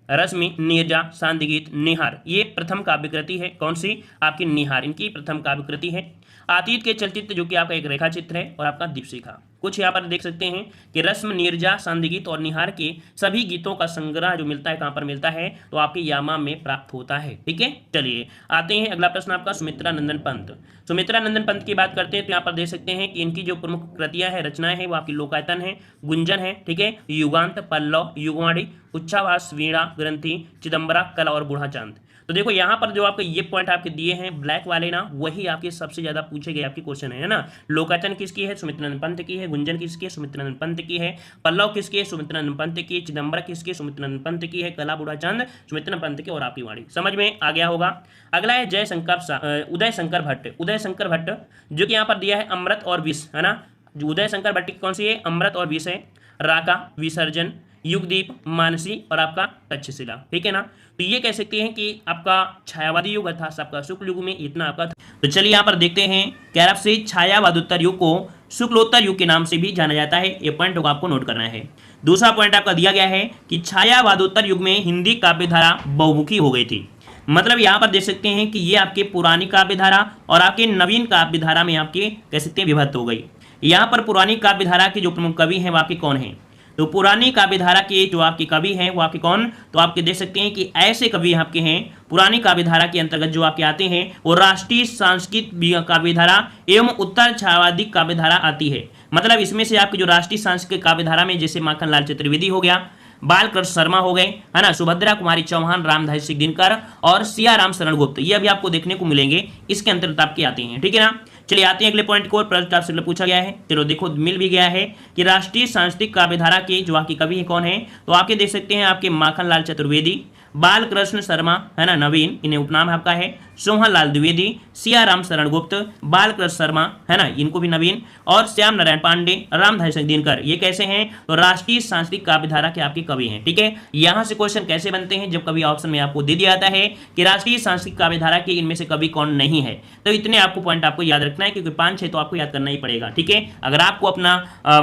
रश्मि, नीरजा, शांतिगीत, निहार, ये प्रथम काव्य कृति है। कौन सी, आपकी निहार, इनकी प्रथम काव्य कृति है। अतीत के चलचित्र, जो कि आपका एक रेखा चित्र है, और आपका दीपशिखा। कुछ यहाँ पर देख सकते हैं कि रश्मि, नीरजा, शांतिगीत और निहार के सभी गीतों का संग्रह जो मिलता है, कहाँ पर मिलता है, तो आपके यामा में प्राप्त होता है, ठीक है। चलिए आते हैं अगला प्रश्न आपका सुमित्रा नंदन पंत की बात करते हैं। तो यहाँ पर देख सकते हैं कि इनकी जो प्रमुख कृतियां है, रचनाएं हैं, वो आपकी लोकायतन है, गुंजन है, ठीक है, युगांत, पल्लव, युगवाणी, उच्छावास, वीणा, ग्रंथि, चिदंबरा, कला और बूढ़ा चांद। तो देखो यहाँ पर जो आपके ये पॉइंट आपके दिए हैं ब्लैक वाले ना, वही आपके सबसे ज्यादा पूछे गए आपके क्वेश्चन है ना। लोकायतन किसकी है, सुमित्रानंद पंत की है। गुंजन किसकी है, सुमित्रानंद पंत की है। पल्लव किसकी है, सुमित्रानंद पंत की। चिदंबरा किसकी, सुमित्रानंद पंत की है। कला, बूढ़ा चांद, सुमित्रानंद पंत की, और आपकी वाणी। समझ में आ गया होगा। अगला है उदय शंकर भट्ट, जो कि यहाँ पर दिया है अमृत और विष, है ना। उदय शंकर भट्ट की कौन सी है, अमृत और विष है। राका, विसर्जन, युगदीप, मानसी और आपका तक्षशिला, ठीक है ना। तो ये कह सकते हैं कि आपका छायावादी युग था, आपका शुक्ल युग में इतना आपका था। तो चलिए यहाँ पर देखते हैं, कह रहा से छायावादोत्तर युग को शुक्लोत्तर युग के नाम से भी जाना जाता है। ये पॉइंट को आपको नोट करना है। दूसरा पॉइंट आपका दिया गया है कि छायावादोत्तर युग में हिंदी काव्यधारा बहुमुखी हो गई थी। मतलब यहाँ पर देख सकते हैं कि ये आपके पुरानी काव्यधारा और आपके नवीन काव्यधारा में आपके कह सकते हैं विभक्त हो गई। यहाँ पर पुरानी काव्यधारा के जो प्रमुख कवि हैं वो आपके कौन हैं, तो पुरानी काव्यधारा के जो आपके कवि हैं वो आपके कौन, तो आपके देख सकते हैं कि ऐसे कवि आपके हैं पुरानी काव्यधारा के अंतर्गत जो आपके आते हैं, वो राष्ट्रीय सांस्कृतिक काव्यधारा एवं उत्तर छायावादी काव्यधारा आती है। मतलब इसमें से आपकी जो राष्ट्रीय सांस्कृतिक काव्यधारा में जैसे माखनलाल चतुर्वेदी हो गया, बालकृष्ण शर्मा हो गए, है ना, सुभद्रा कुमारी चौहान, रामधारी सिंह दिनकर और सियाराम शरण गुप्त, ये अभी आपको देखने को मिलेंगे, इसके अंतर्गत आपके आते हैं, ठीक है ना। चलिए आते हैं अगले पॉइंट को। प्रश्न आपसे पूछा गया है, चलो देखो मिल भी गया है कि राष्ट्रीय सांस्कृतिक काव्यधारा के जो आपके कवि कौन है, तो आपके देख सकते हैं आपके माखनलाल चतुर्वेदी, बालकृष्ण शर्मा, है ना, नवीन, इन्हें उपनाम आपका है, सोहनलाल द्विवेदी, सियाराम शरण गुप्त, बालकृष्ण शर्मा, है ना, इनको भी नवीन, और श्याम नारायण पांडे, रामधारी सिंह दिनकर, ये कैसे हैं, तो राष्ट्रीय सांस्कृतिक काव्यधारा के आपके कवि हैं, ठीक है। यहाँ से क्वेश्चन कैसे बनते हैं, जब कभी ऑप्शन में आपको दे दिया जाता है कि राष्ट्रीय सांस्कृतिक काव्यधारा के इनमें से कवि कौन नहीं है, तो इतने आपको पॉइंट आपको याद रखना है, क्योंकि 5-6 तो आपको याद करना ही पड़ेगा, ठीक है। अगर आपको अपना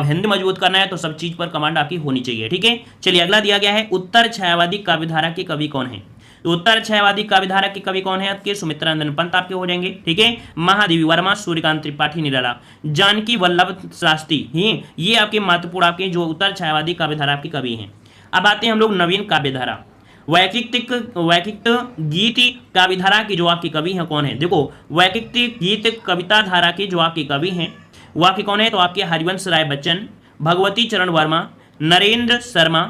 हिंदी मजबूत करना है तो सब चीज पर कमांड आपकी होनी चाहिए, ठीक है। चलिए अगला दिया गया है उत्तर छायावादी काव्यधारा के कवि कौन है, तो उत्तर छायावादी काव्यधारा के कवि कौन है आपके, सुमित्रा नंदन पंत आपके हो जाएंगे, ठीक है। महादेवी वर्मा, सूर्यकांत त्रिपाठी निराला, जानकी वल्लभ शास्त्री, ये आपके महत्वपूर्ण आपके जो उत्तर छायावादी काव्यधारा आपके कवि हैं। अब आते हैं हम लोग नवीन काव्यधारा, वैकृतिक गीत काव्यधारा के जो आपके कवि हैं कौन है, देखो वैकृतिक गीत कविता धारा के जो आपके कवि हैं वो आपके कौन है, तो आपके हरिवंश राय बच्चन, भगवती चरण वर्मा, नरेंद्र शर्मा,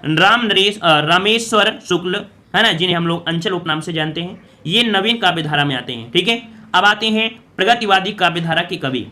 रामेश्वर शुक्ल, है ना, जिन्हें हम लोग अंचल उपनाम से जानते हैं, ये नवीन काव्यधारा में आते हैं, ठीक है। अब आते हैं प्रगतिवादी काव्यधारा के कवि।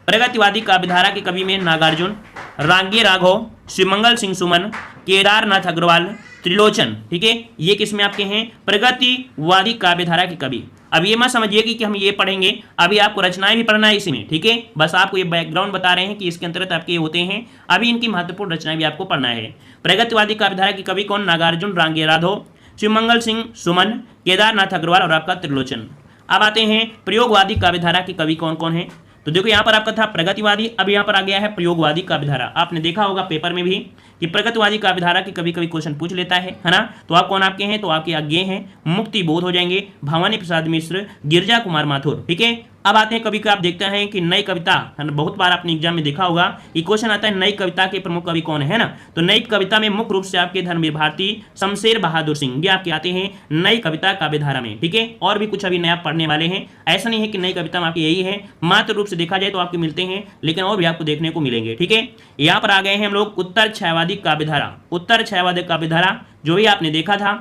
प्रगतिवादी काव्यधारा के कवि में नागार्जुन, रांगे राघव, शिवमंगल सिंह सुमन, केदारनाथ अग्रवाल, त्रिलोचन, ठीक है, ये किसमें आपके हैं, प्रगतिवादी काव्यधारा के कवि। अब ये मत समझिए कि हम ये पढ़ेंगे, अभी आपको रचनाएं भी पढ़ना है इसी में, ठीक है। बस आपको ये बैकग्राउंड बता रहे हैं कि इसके अंतर्गत आपके ये होते हैं, अभी इनकी महत्वपूर्ण रचनाएं भी आपको पढ़ना है। प्रगतिवादी काव्यधारा के कवि कौन, नागार्जुन, रांगे राघव, शिवमंगल सिंह सुमन, केदारनाथ अग्रवाल और आपका त्रिलोचन। अब आते हैं प्रयोगवादी काव्यधारा के कवि कौन कौन है, तो देखो यहाँ पर आपका था प्रगतिवादी, अब यहाँ पर आ गया है प्रयोगवादी काव्यधारा। आपने देखा होगा पेपर में भी कि प्रगतिवादी काव्यधारा की कभी कभी क्वेश्चन पूछ लेता है ना। तो आप कौन आपके हैं, तो आपके आगे हैं मुक्ति बोध हो जाएंगे, भवानी प्रसाद मिश्र, गिरजा कुमार माथुर। ठीक है, अब आते हैं कभी आप देखते हैं कि नई कविता, बहुत बार आपने एग्जाम में देखा होगा कि क्वेश्चन आता है नई कविता के प्रमुख कवि कौन है ना। तो नई कविता में मुख्य रूप से आपके धर्मवीर भारती, शमशेर बहादुर सिंह, ये आपके आते हैं नई कविता काव्यधारा में। ठीक है, और भी कुछ अभी नया पढ़ने वाले हैं, ऐसा नहीं है कि नई कविता में आपकी यही है, मात्र रूप से देखा जाए तो आपके मिलते हैं, लेकिन और भी आपको देखने को मिलेंगे। ठीक है, यहाँ पर आ गए हैं हम लोग उत्तर छायावादी काव्यधारा। उत्तर छायावादी काव्यधारा जो भी आपने देखा था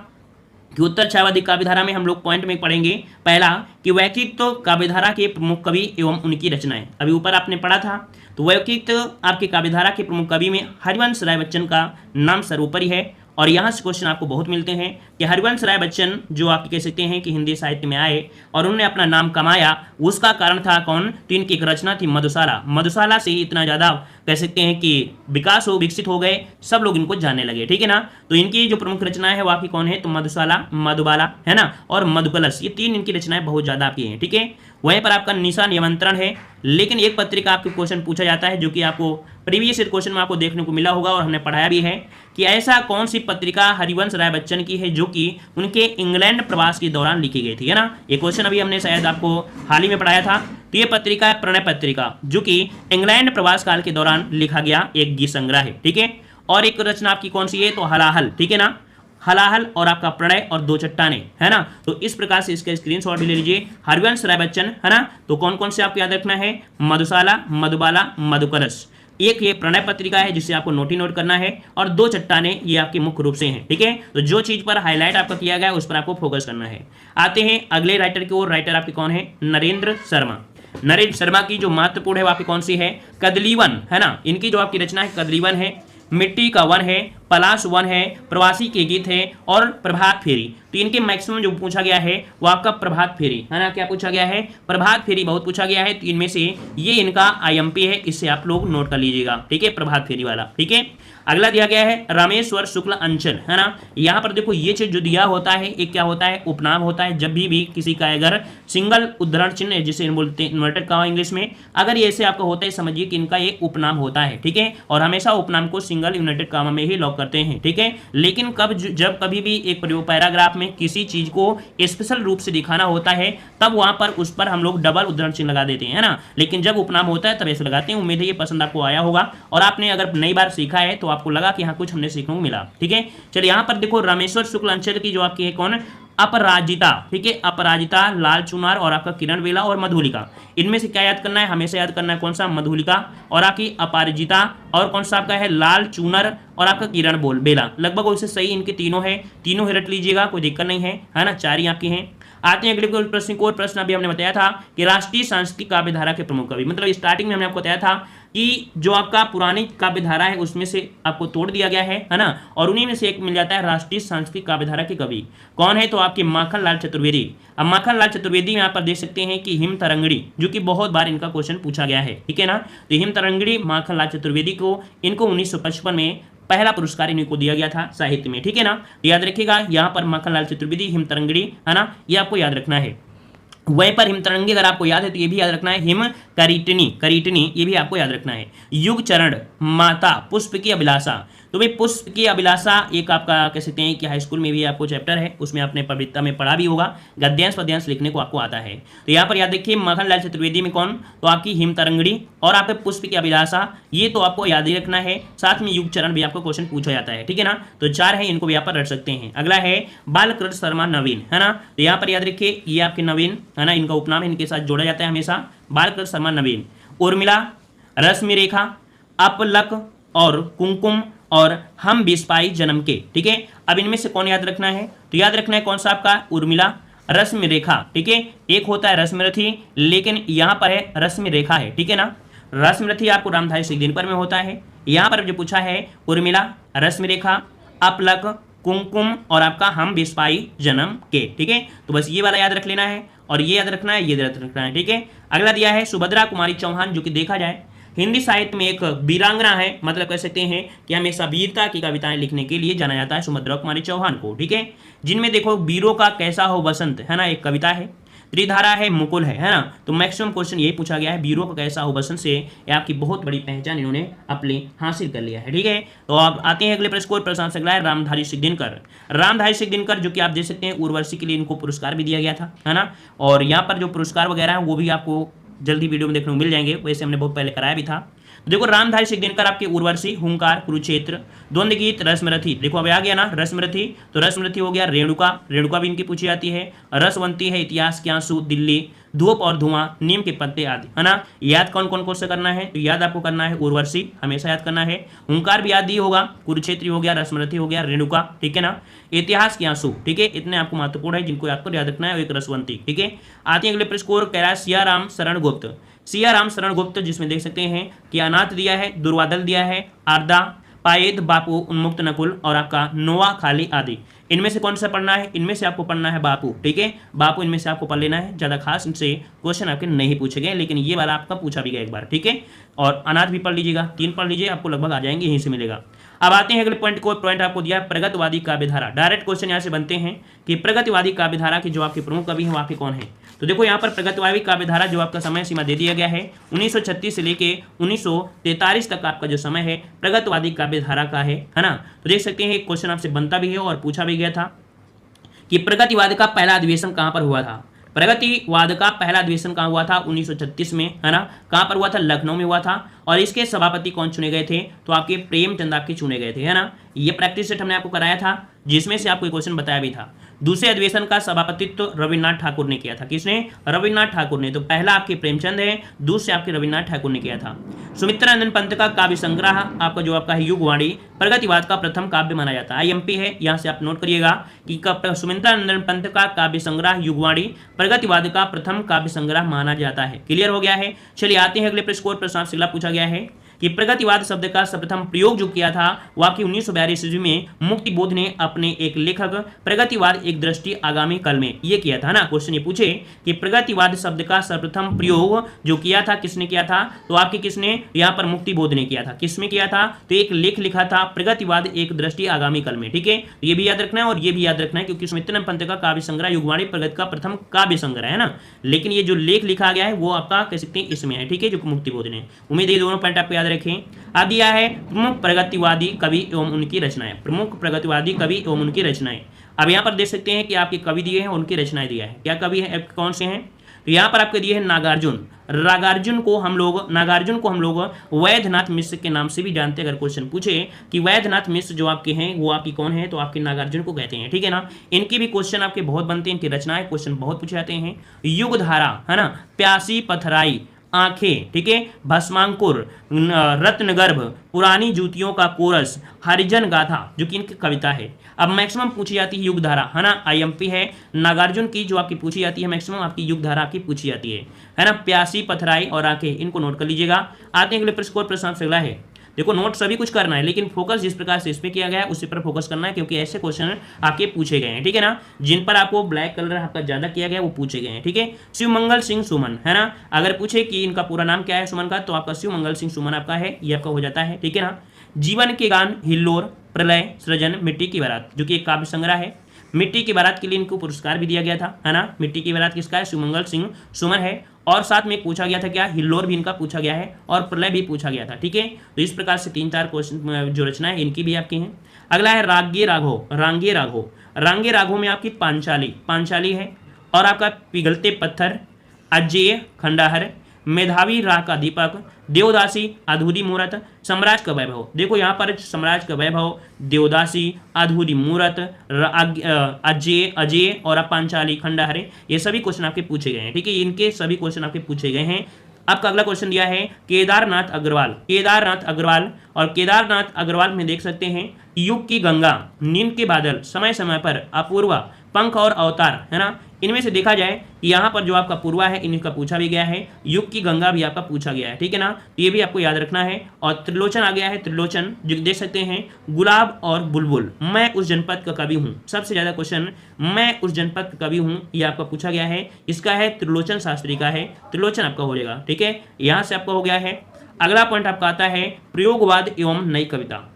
कि उत्तर छायावादी काव्यधारा में हम लोग पॉइंट में पढ़ेंगे पहला कि वैयक्तिक काव्यधारा के प्रमुख कवि एवं उनकी रचनाएं। अभी ऊपर आपने पढ़ा था, तो वैयक्तिक आपके काव्यधारा के प्रमुख कवि में हरिवंश राय बच्चन का नाम सर्वोपरि है। और यहाँ से क्वेश्चन आपको बहुत मिलते हैं कि हरिवंश राय बच्चन जो आप कह सकते हैं कि हिंदी साहित्य में आए और उन्होंने अपना नाम कमाया, उसका कारण था कौन, तो इनकी एक रचना थी मधुशाला। मधुशाला से ही इतना ज़्यादा कह सकते हैं कि विकसित हो गए, सब लोग इनको जानने लगे। ठीक है ना, तो इनकी जो प्रमुख रचनाएं है वो आपकी कौन है, तो मधुशाला, मधुबाला है ना, और मधुकलश, ये तीन इनकी रचनाएं बहुत ज़्यादा आपकी हैं। ठीक है, वहीं पर आपका निशा निमंत्रण है, लेकिन एक पत्रिका आपके क्वेश्चन पूछा जाता है जो कि आपको प्रीवियस क्वेश्चन में आपको देखने को मिला होगा और हमने पढ़ाया भी है कि ऐसा कौन सी पत्रिका हरिवंश राय बच्चन की है जो कि उनके इंग्लैंड प्रवास के दौरान लिखी गई थी, है ना। ये क्वेश्चन अभी हमने शायद आपको हाल ही में पढ़ाया था। तो ये पत्रिका है प्रणय पत्रिका, जो कि इंग्लैंड प्रवास काल के दौरान लिखा गया एक गीत संग्रह है। ठीक है, और एक रचना आपकी कौन सी है, तो हलाहल। ठीक है ना, हलाहल और आपका प्रणय और दो चट्टाने, है ना। तो इस प्रकार से इसका स्क्रीनशॉट भी ले लीजिए। हरिवंश राय बच्चन, है ना, तो कौन कौन से आपको याद रखना है, मधुशाला, मधुबाला, मधुकलश। एक ये प्रणय पत्रिका है जिसे आपको नोट करना है, और दो चट्टाने ये आपके मुख्य रूप से हैं। ठीक है, तो जो चीज पर हाईलाइट आपका किया गया है उस पर आपको फोकस करना है। आते हैं अगले राइटर की ओर। राइटर आपके कौन है, नरेंद्र शर्मा। नरेंद्र शर्मा की जो महत्वपूर्ण है वो आपकी कौन सी है, कदलीवन, है ना। इनकी जो आपकी रचना है कदलीवन है, मिट्टी का वन है, पलाश वन है, प्रवासी के गीत है और प्रभात फेरी। तो इनके मैक्सिमम जो पूछा गया है वो आपका प्रभात फेरी, है ना। क्या पूछा गया है, प्रभात फेरी बहुत पूछा गया है। तो इनमें से ये इनका IMP है, इससे आप लोग नोट कर लीजिएगा। ठीक है, प्रभात फेरी वाला। ठीक है, अगला दिया गया है रामेश्वर शुक्ल अंचल, है ना। यहाँ पर देखो ये चीज जो दिया होता है एक क्या होता है, उपनाम होता है। जब भी किसी का अगर सिंगल उद्धरण चिन्ह जिसे बोलते हैं इन्वर्टेड कॉमा इंग्लिश में, अगर ये ऐसे आपका होता है समझिए कि इनका ये उपनाम होता है। ठीक है, और हमेशा उपनाम को सिंगल इन्वर्टेड कॉमा में ही लॉक करते हैं। ठीक है, लेकिन जब कभी भी एक पैराग्राफ में किसी चीज को स्पेशल रूप से दिखाना होता है तब वहां पर उस पर हम लोग डबल उद्धरण चिन्ह लगा देते हैं, है ना। लेकिन जब उपनाम होता है तब ऐसे लगाते हैं। उम्मीद है ये पसंद आपको आया होगा और आपने अगर नई बार सीखा है तो आपको लगा कि हाँ कुछ हमने सीखने को मिला। ठीक है, चलिए यहाँ पर देखो रामेश्वर शुक्ल अंचल की जो आपकी है कौन, अपराजिता। ठीक है, अपराजिता, लाल चुनार और आपका किरण बेला और मधुलिका। इनमें से क्या याद करना है, हमेशा याद करना है कौन सा, मधुलिका और आपकी अपराजिता, और कौन सा आपका है लाल चुनर और आपका किरण बेला। लगभग उससे सही इनके तीनों है, तीनों ही रट लीजिएगा, कोई दिक्कत नहीं है ना। चार ही आपकी हैं। आते हैं अगले प्रश्न को। प्रश्न अभी हमने बताया था कि राष्ट्रीय सांस्कृतिक काव्यधारा के प्रमुख कवि, मतलब स्टार्टिंग में हमने आपको बताया था कि जो आपका पुरानी काव्यधारा है उसमें से आपको तोड़ दिया गया है ना, और उन्हीं में से एक मिल जाता है राष्ट्रीय सांस्कृतिक काव्यधारा के कवि। कौन है, तो आपके माखनलाल चतुर्वेदी। अब माखनलाल चतुर्वेदी में यहाँ पर देख सकते हैं कि हिम तरंगड़ी, जो कि बहुत बार इनका क्वेश्चन पूछा गया है। ठीक है ना, तो हिम तरंगड़ी माखनलाल चतुर्वेदी को, इनको 1955 में पहला पुरस्कार इनको दिया गया था साहित्य में। ठीक है ना, याद रखिएगा यहाँ पर माखनलाल चतुर्वेदी, हिम तरंगड़ी, है ना, ये आपको याद रखना है। वहीं पर हिमतरंगी अगर आपको याद है तो ये भी याद रखना है, हिम करीटनी ये भी आपको याद रखना है। युग चरण, माता, पुष्प की अभिलाषा। तो भाई पुष्प की अभिलाषा एक आपका कह सकते हैं कि हाई स्कूल में भी आपको चैप्टर है, उसमें आपने प्रवृत्ता में पढ़ा भी होगा, गद्यांश पद्यांश लिखने को आपको आता है। तो यहाँ पर याद रखिए माखनलाल चतुर्वेदी में कौन, तो आपकी हिम तरंगड़ी और आपके पुष्प की अभिलाषा, ये तो आपको याद ही रखना है। साथ में युग चरण भी आपको क्वेश्चन पूछा जाता है। ठीक है ना, तो चार है, इनको भी यहाँ पर रख सकते हैं। अगला है बालकृष्ण शर्मा नवीन, है ना। तो यहाँ पर याद रखिए ये आपके नवीन, है ना, इनका उपनाम इनके साथ जोड़ा जाता है हमेशा, बालकृष्ण शर्मा नवीन। उर्मिला, रश्मि रेखा, अपलक और कुमकुम और हम बिस्पाई जन्म के। ठीक है, अब इनमें से कौन याद रखना है, तो याद रखना है कौन सा आपका, उर्मिला, रश्मि रेखा। ठीक है, एक होता है रश्मिरथी, लेकिन यहाँ पर है रश्मि रेखा है। ठीक है ना, रश्मिरथी आपको रामधारी सिद्धिनपर में होता है। यहाँ पर जो पूछा है उर्मिला, रश्मि रेखा, अपलक, कुमकुम और आपका हम बिस्पाई जन्म के। ठीक है, तो बस ये वाला याद रख लेना है और ये याद रखना है, ये याद रखना है। ठीक है, अगला दिया है सुभद्रा कुमारी चौहान, जो कि देखा जाए हिंदी साहित्य में एक वीरांगना है, मतलब कह सकते हैं कि हमेशा वीरता की कविताएं लिखने के लिए जाना जाता है सुभद्रा कुमारी चौहान को। ठीक है, जिनमें देखो वीरों का कैसा हो बसंत, है ना, एक कविता है त्रिधारा है, मुकुल है ना। तो मैक्सिमम क्वेश्चन यही पूछा गया है, वीरों का कैसा हो बसन से ये आपकी बहुत बड़ी पहचान इन्होंने अपने हासिल कर लिया है। ठीक है, तो अब आते हैं अगले प्रश्न को। प्रश्न आपसे अगला है रामधारी सिंह दिनकर। रामधारी सिंह दिनकर जो कि आप देख सकते हैं उर्वशी के लिए इनको पुरस्कार भी दिया गया था, है ना। और यहाँ पर जो पुरस्कार वगैरह है वो भी आपको जल्दी वीडियो में देखने को मिल जाएंगे, वैसे हमने बहुत पहले कराया भी था। तो देखो रामधारी सिंह दिनकर आपके उर्वशी, हुंकार, कुरुक्षेत्र, द्वंद्व गीत, रसमरथी। देखो अब आ गया ना रसमरथी, तो रसमरथी हो गया। रेणुका, रेणुका भी इनकी पूछी जाती है। रसवंती है, इतिहास के आंसू, दिल्ली, धूप और धुआं, नीम के पत्ते आदि, है ना। याद कौन कौन से करना है, तो याद आपको करना है उर्वशी, हमेशा याद करना है। हुंकार भी याद ही होगा, कुरुक्षेत्र हो गया, रसमरथी हो गया, रेणुका, ठीक है ना। इतिहास के आंसू, ठीक है, इतने आपको महत्वपूर्ण है जिनको आपको याद रखना है। एक रसवंती, ठीक है। आते हैं अगले प्रश्न को, कह रहा है सियाराम शरण गुप्त। सियाराम शरण गुप्त जिसमें देख सकते हैं कि अनाथ दिया है, दुर्वादल दिया है, आरदा, पायेद, बापू, उन्मुक्त नकुल और आपका नोआ खाली आदि। इनमें से कौन सा पढ़ना है, इनमें से आपको पढ़ना है बापू, ठीक है। बापू इनमें से आपको पढ़ लेना है, ज़्यादा खास इनसे क्वेश्चन आपके नहीं पूछे गए, लेकिन ये वाला आपका पूछा भी गया एक बार, ठीक है। और अनाथ भी पढ़ लीजिएगा, 3 पढ़ लीजिए, आपको लगभग आ जाएंगे, यहीं से मिलेगा। अब आते हैं अगले पॉइंट को। पॉइंट आपको दिया है प्रगतिवादी काव्यधारा। डायरेक्ट क्वेश्चन यहाँ से बनते हैं कि प्रगतिवादी काव्यधारा के जो आपके प्रमुख कवि हैं वो आपके कौन हैं। तो देखो यहाँ पर प्रगतिवादी काव्यधारा जो आपका समय सीमा दे दिया गया है 1936 से लेके 1943 तक आपका जो समय है प्रगतिवादी काव्यधारा का है ना। तो देख सकते हैं क्वेश्चन आपसे बनता भी है और पूछा भी गया था कि प्रगतिवाद का पहला अधिवेशन कहाँ पर हुआ था। प्रगतिवाद का पहला अधिवेशन कहाँ हुआ था, 1936 में, है ना। कहाँ पर हुआ था, लखनऊ में हुआ था। और इसके सभापति कौन चुने गए थे, तो आपके प्रेमचंद आपके चुने गए थे, है ना। ये प्रैक्टिस सेट हमने आपको कराया था जिसमें से आपको क्वेश्चन बताया भी था। दूसरे अधिवेशन का सभापतित्व रविन्द्रनाथ ठाकुर ने किया था। किसने, रविन्द्रनाथ ठाकुर ने। तो पहला आपके प्रेमचंद है, दूसरे आपके रविन्द्रनाथ ठाकुर ने किया था। सुमित्रानंद पंत का काव्य संग्रह आपका जो आपका है युगवाणी प्रगतिवाद का प्रथम काव्य माना जाता है। आईएमपी है, यहाँ से आप नोट करिएगा कि सुमित्रानंद पंत का काव्य संग्रह युगवाणी प्रगतिवाद का प्रथम काव्य संग्रह माना जाता है। क्लियर हो गया है। चलिए आते हैं अगले प्रश्न को। प्रश्न आपसे अगला पूछा गया है कि प्रगतिवाद शब्द का सर्वप्रथम प्रयोग जो किया था वो आपकी 1942 ईस्वी में मुक्तिबोध ने अपने एक लेखक प्रगतिवाद एक दृष्टि आगामी कल में ये किया था ना। क्वेश्चन ये पूछे कि प्रगतिवाद शब्द का सर्वप्रथम प्रयोग जो किया था किसने किया था, तो आपके किसने, यहाँ पर मुक्तिबोध ने किया था। किसमें किया था, तो एक लेख लिखा था प्रगतिवाद एक दृष्टि आगामी कल में, ठीक है। ये भी याद रखना है और ये भी याद रखना है क्योंकि सुमित्रानंद पंत का काव्य संग्रह युगवाणी प्रगति का प्रथम काव्य संग्रह है ना, लेकिन ये जो लेख लिखा गया है वो आपका कह सकते हैं इसमें है, ठीक है, जो मुक्तिबोध ने। उम्मीद है दोनों पॉइंट आपको याद रखें। अब दिया है प्रमुख प्रगतिवादी कवि एवं उनकी रचनाएं। प्रमुख प्रगतिवादी कवि एवं उनकी रचनाएं। अब यहाँ पर देख सकते हैं कि आपके कवि दिए हैं, उनकी रचनाएं दिया है। क्या कवि है, कौन से हैं, तो यहाँ पर आपके दिए हैं नागार्जुन। नागार्जुन को हम लोग वैद्यनाथ मिश्र के नाम से भी जानते हैं। अगर क्वेश्चन पूछे कि वैद्यनाथ मिश्र जो आपके हैं वो आपकी कौन है, तो आपके नागार्जुन को कहते हैं, ठीक है ना। इनके भी क्वेश्चन आपके बहुत बनते हैं, इनकी रचनाएं क्वेश्चन बहुत पूछे जाते हैं। युगधारा, है ना, प्यासी पथराई, आंखें, ठीक है, भस्मांकुर, रत्नगर्भ, पुरानी जूतियों का कोरस, हरिजन गाथा जो कि इनकी कविता है। अब मैक्सिमम पूछी जाती है युगधारा, है ना, आईएमपी है। नागार्जुन की जो आपकी पूछी जाती है मैक्सिमम आपकी युगधारा की पूछी जाती है ना। प्यासी पथराई और आंखें, इनको नोट कर लीजिएगा। आते हैं अगले प्रश्न को। प्रश्न आपसे अगला है, देखो नोट सभी कुछ करना है लेकिन फोकस जिस प्रकार से इसमें किया गया है उसी पर फोकस करना है क्योंकि ऐसे क्वेश्चन आपके पूछे गए हैं, ठीक है ना। जिन पर आपको ब्लैक कलर आपका ज्यादा किया गया है वो पूछे गए हैं, ठीक है। शिवमंगल सिंह सुमन, है ना। अगर पूछे कि इनका पूरा नाम क्या है सुमन का, तो आपका शिवमंगल सिंह सुमन आपका है, ये आपका हो जाता है, ठीक है ना। जीवन के गान, हिल्लोर, प्रलय, सृजन, मिट्टी की बारात जो कि एक काव्य संग्रह है। मिट्टी की बारात के लिए इनको पुरस्कार भी दिया गया था, है ना। मिट्टी की बारात किसका है, शिवमंगल सिंह सुमन है। और साथ में पूछा गया था क्या, हिल्लोर भी इनका पूछा गया है और प्रलय भी पूछा गया था, ठीक है। तो इस प्रकार से 3-4 क्वेश्चन जो रचना है इनकी भी आपकी हैं। अगला है रागे राघव। रांगे राघव, रांगे राघव में आपकी पांचाली है और आपका पिघलते पत्थर, अजेय, खंडहर, मेधावी राह का दीपक, देवदासी, अधूरी मूरत, सम्राट का वैभव। देखो यहाँ पर सम्राट का वैभव, देवदासी, अधूरी मूरत, अजय और पांचाली, खंडहर, ये सभी क्वेश्चन आपके पूछे गए हैं, ठीक है। इनके सभी क्वेश्चन आपके पूछे गए हैं। आपका अगला क्वेश्चन दिया है केदारनाथ अग्रवाल और केदारनाथ अग्रवाल में देख सकते हैं युग की गंगा, नींद के बादल, समय समय पर, अपूर्वा, पंख और अवतार, है ना। इनमें से देखा जाए कि यहाँ पर जो आपका पूर्वा है इनका पूछा भी गया है, युग की गंगा भी आपका पूछा गया है, ठीक है ना। तो ये भी आपको याद रखना है। और त्रिलोचन आ गया है, त्रिलोचन जो देख सकते हैं गुलाब और बुलबुल, मैं उस जनपद का कवि हूँ। सबसे ज्यादा क्वेश्चन मैं उस जनपद का कवि हूँ ये आपका पूछा गया है। इसका है त्रिलोचन शास्त्री का है, त्रिलोचन आपका हो जाएगा, ठीक है। यहाँ से आपका हो गया है। अगला पॉइंट आपका आता है प्रयोगवाद एवं नई कविता।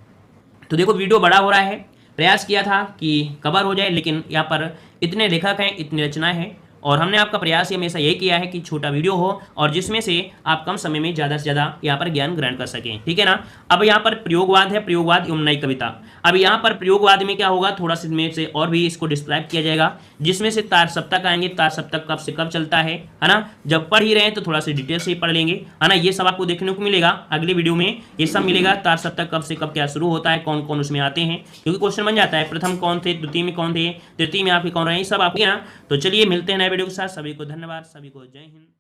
तो देखो वीडियो बड़ा हो रहा है, प्रयास किया था कि कवर हो जाए लेकिन यहाँ पर इतने लेखक हैं, इतनी रचनाएं हैं और हमने आपका प्रयास हमेशा यही किया है कि छोटा वीडियो हो और जिसमें से आप कम समय में ज़्यादा से ज़्यादा यहाँ पर ज्ञान ग्रहण कर सकें, ठीक है ना। अब यहाँ पर प्रयोगवाद है, प्रयोगवाद एवं नई कविता। अब यहाँ पर प्रयोगवाद में क्या होगा, थोड़ा सा में से और भी इसको डिस्क्राइब किया जाएगा, जिसमें से तार सप्तक आएंगे, तार सप्तक कब से कब चलता है ना। जब पढ़ ही रहे हैं तो थोड़ा सा डिटेल से ही पढ़ लेंगे, है ना। ये सब आपको देखने को मिलेगा अगले वीडियो में, ये सब मिलेगा। तार सप्तक कब से कब क्या शुरू होता है, कौन कौन उसमें आते हैं, क्योंकि क्वेश्चन बन जाता है प्रथम कौन थे, द्वितीय में कौन थे, तृतीय में आपके कौन रहे, सब आपके ना। तो चलिए मिलते हैं नए वीडियो के साथ। सभी को धन्यवाद, सभी को जय हिंद।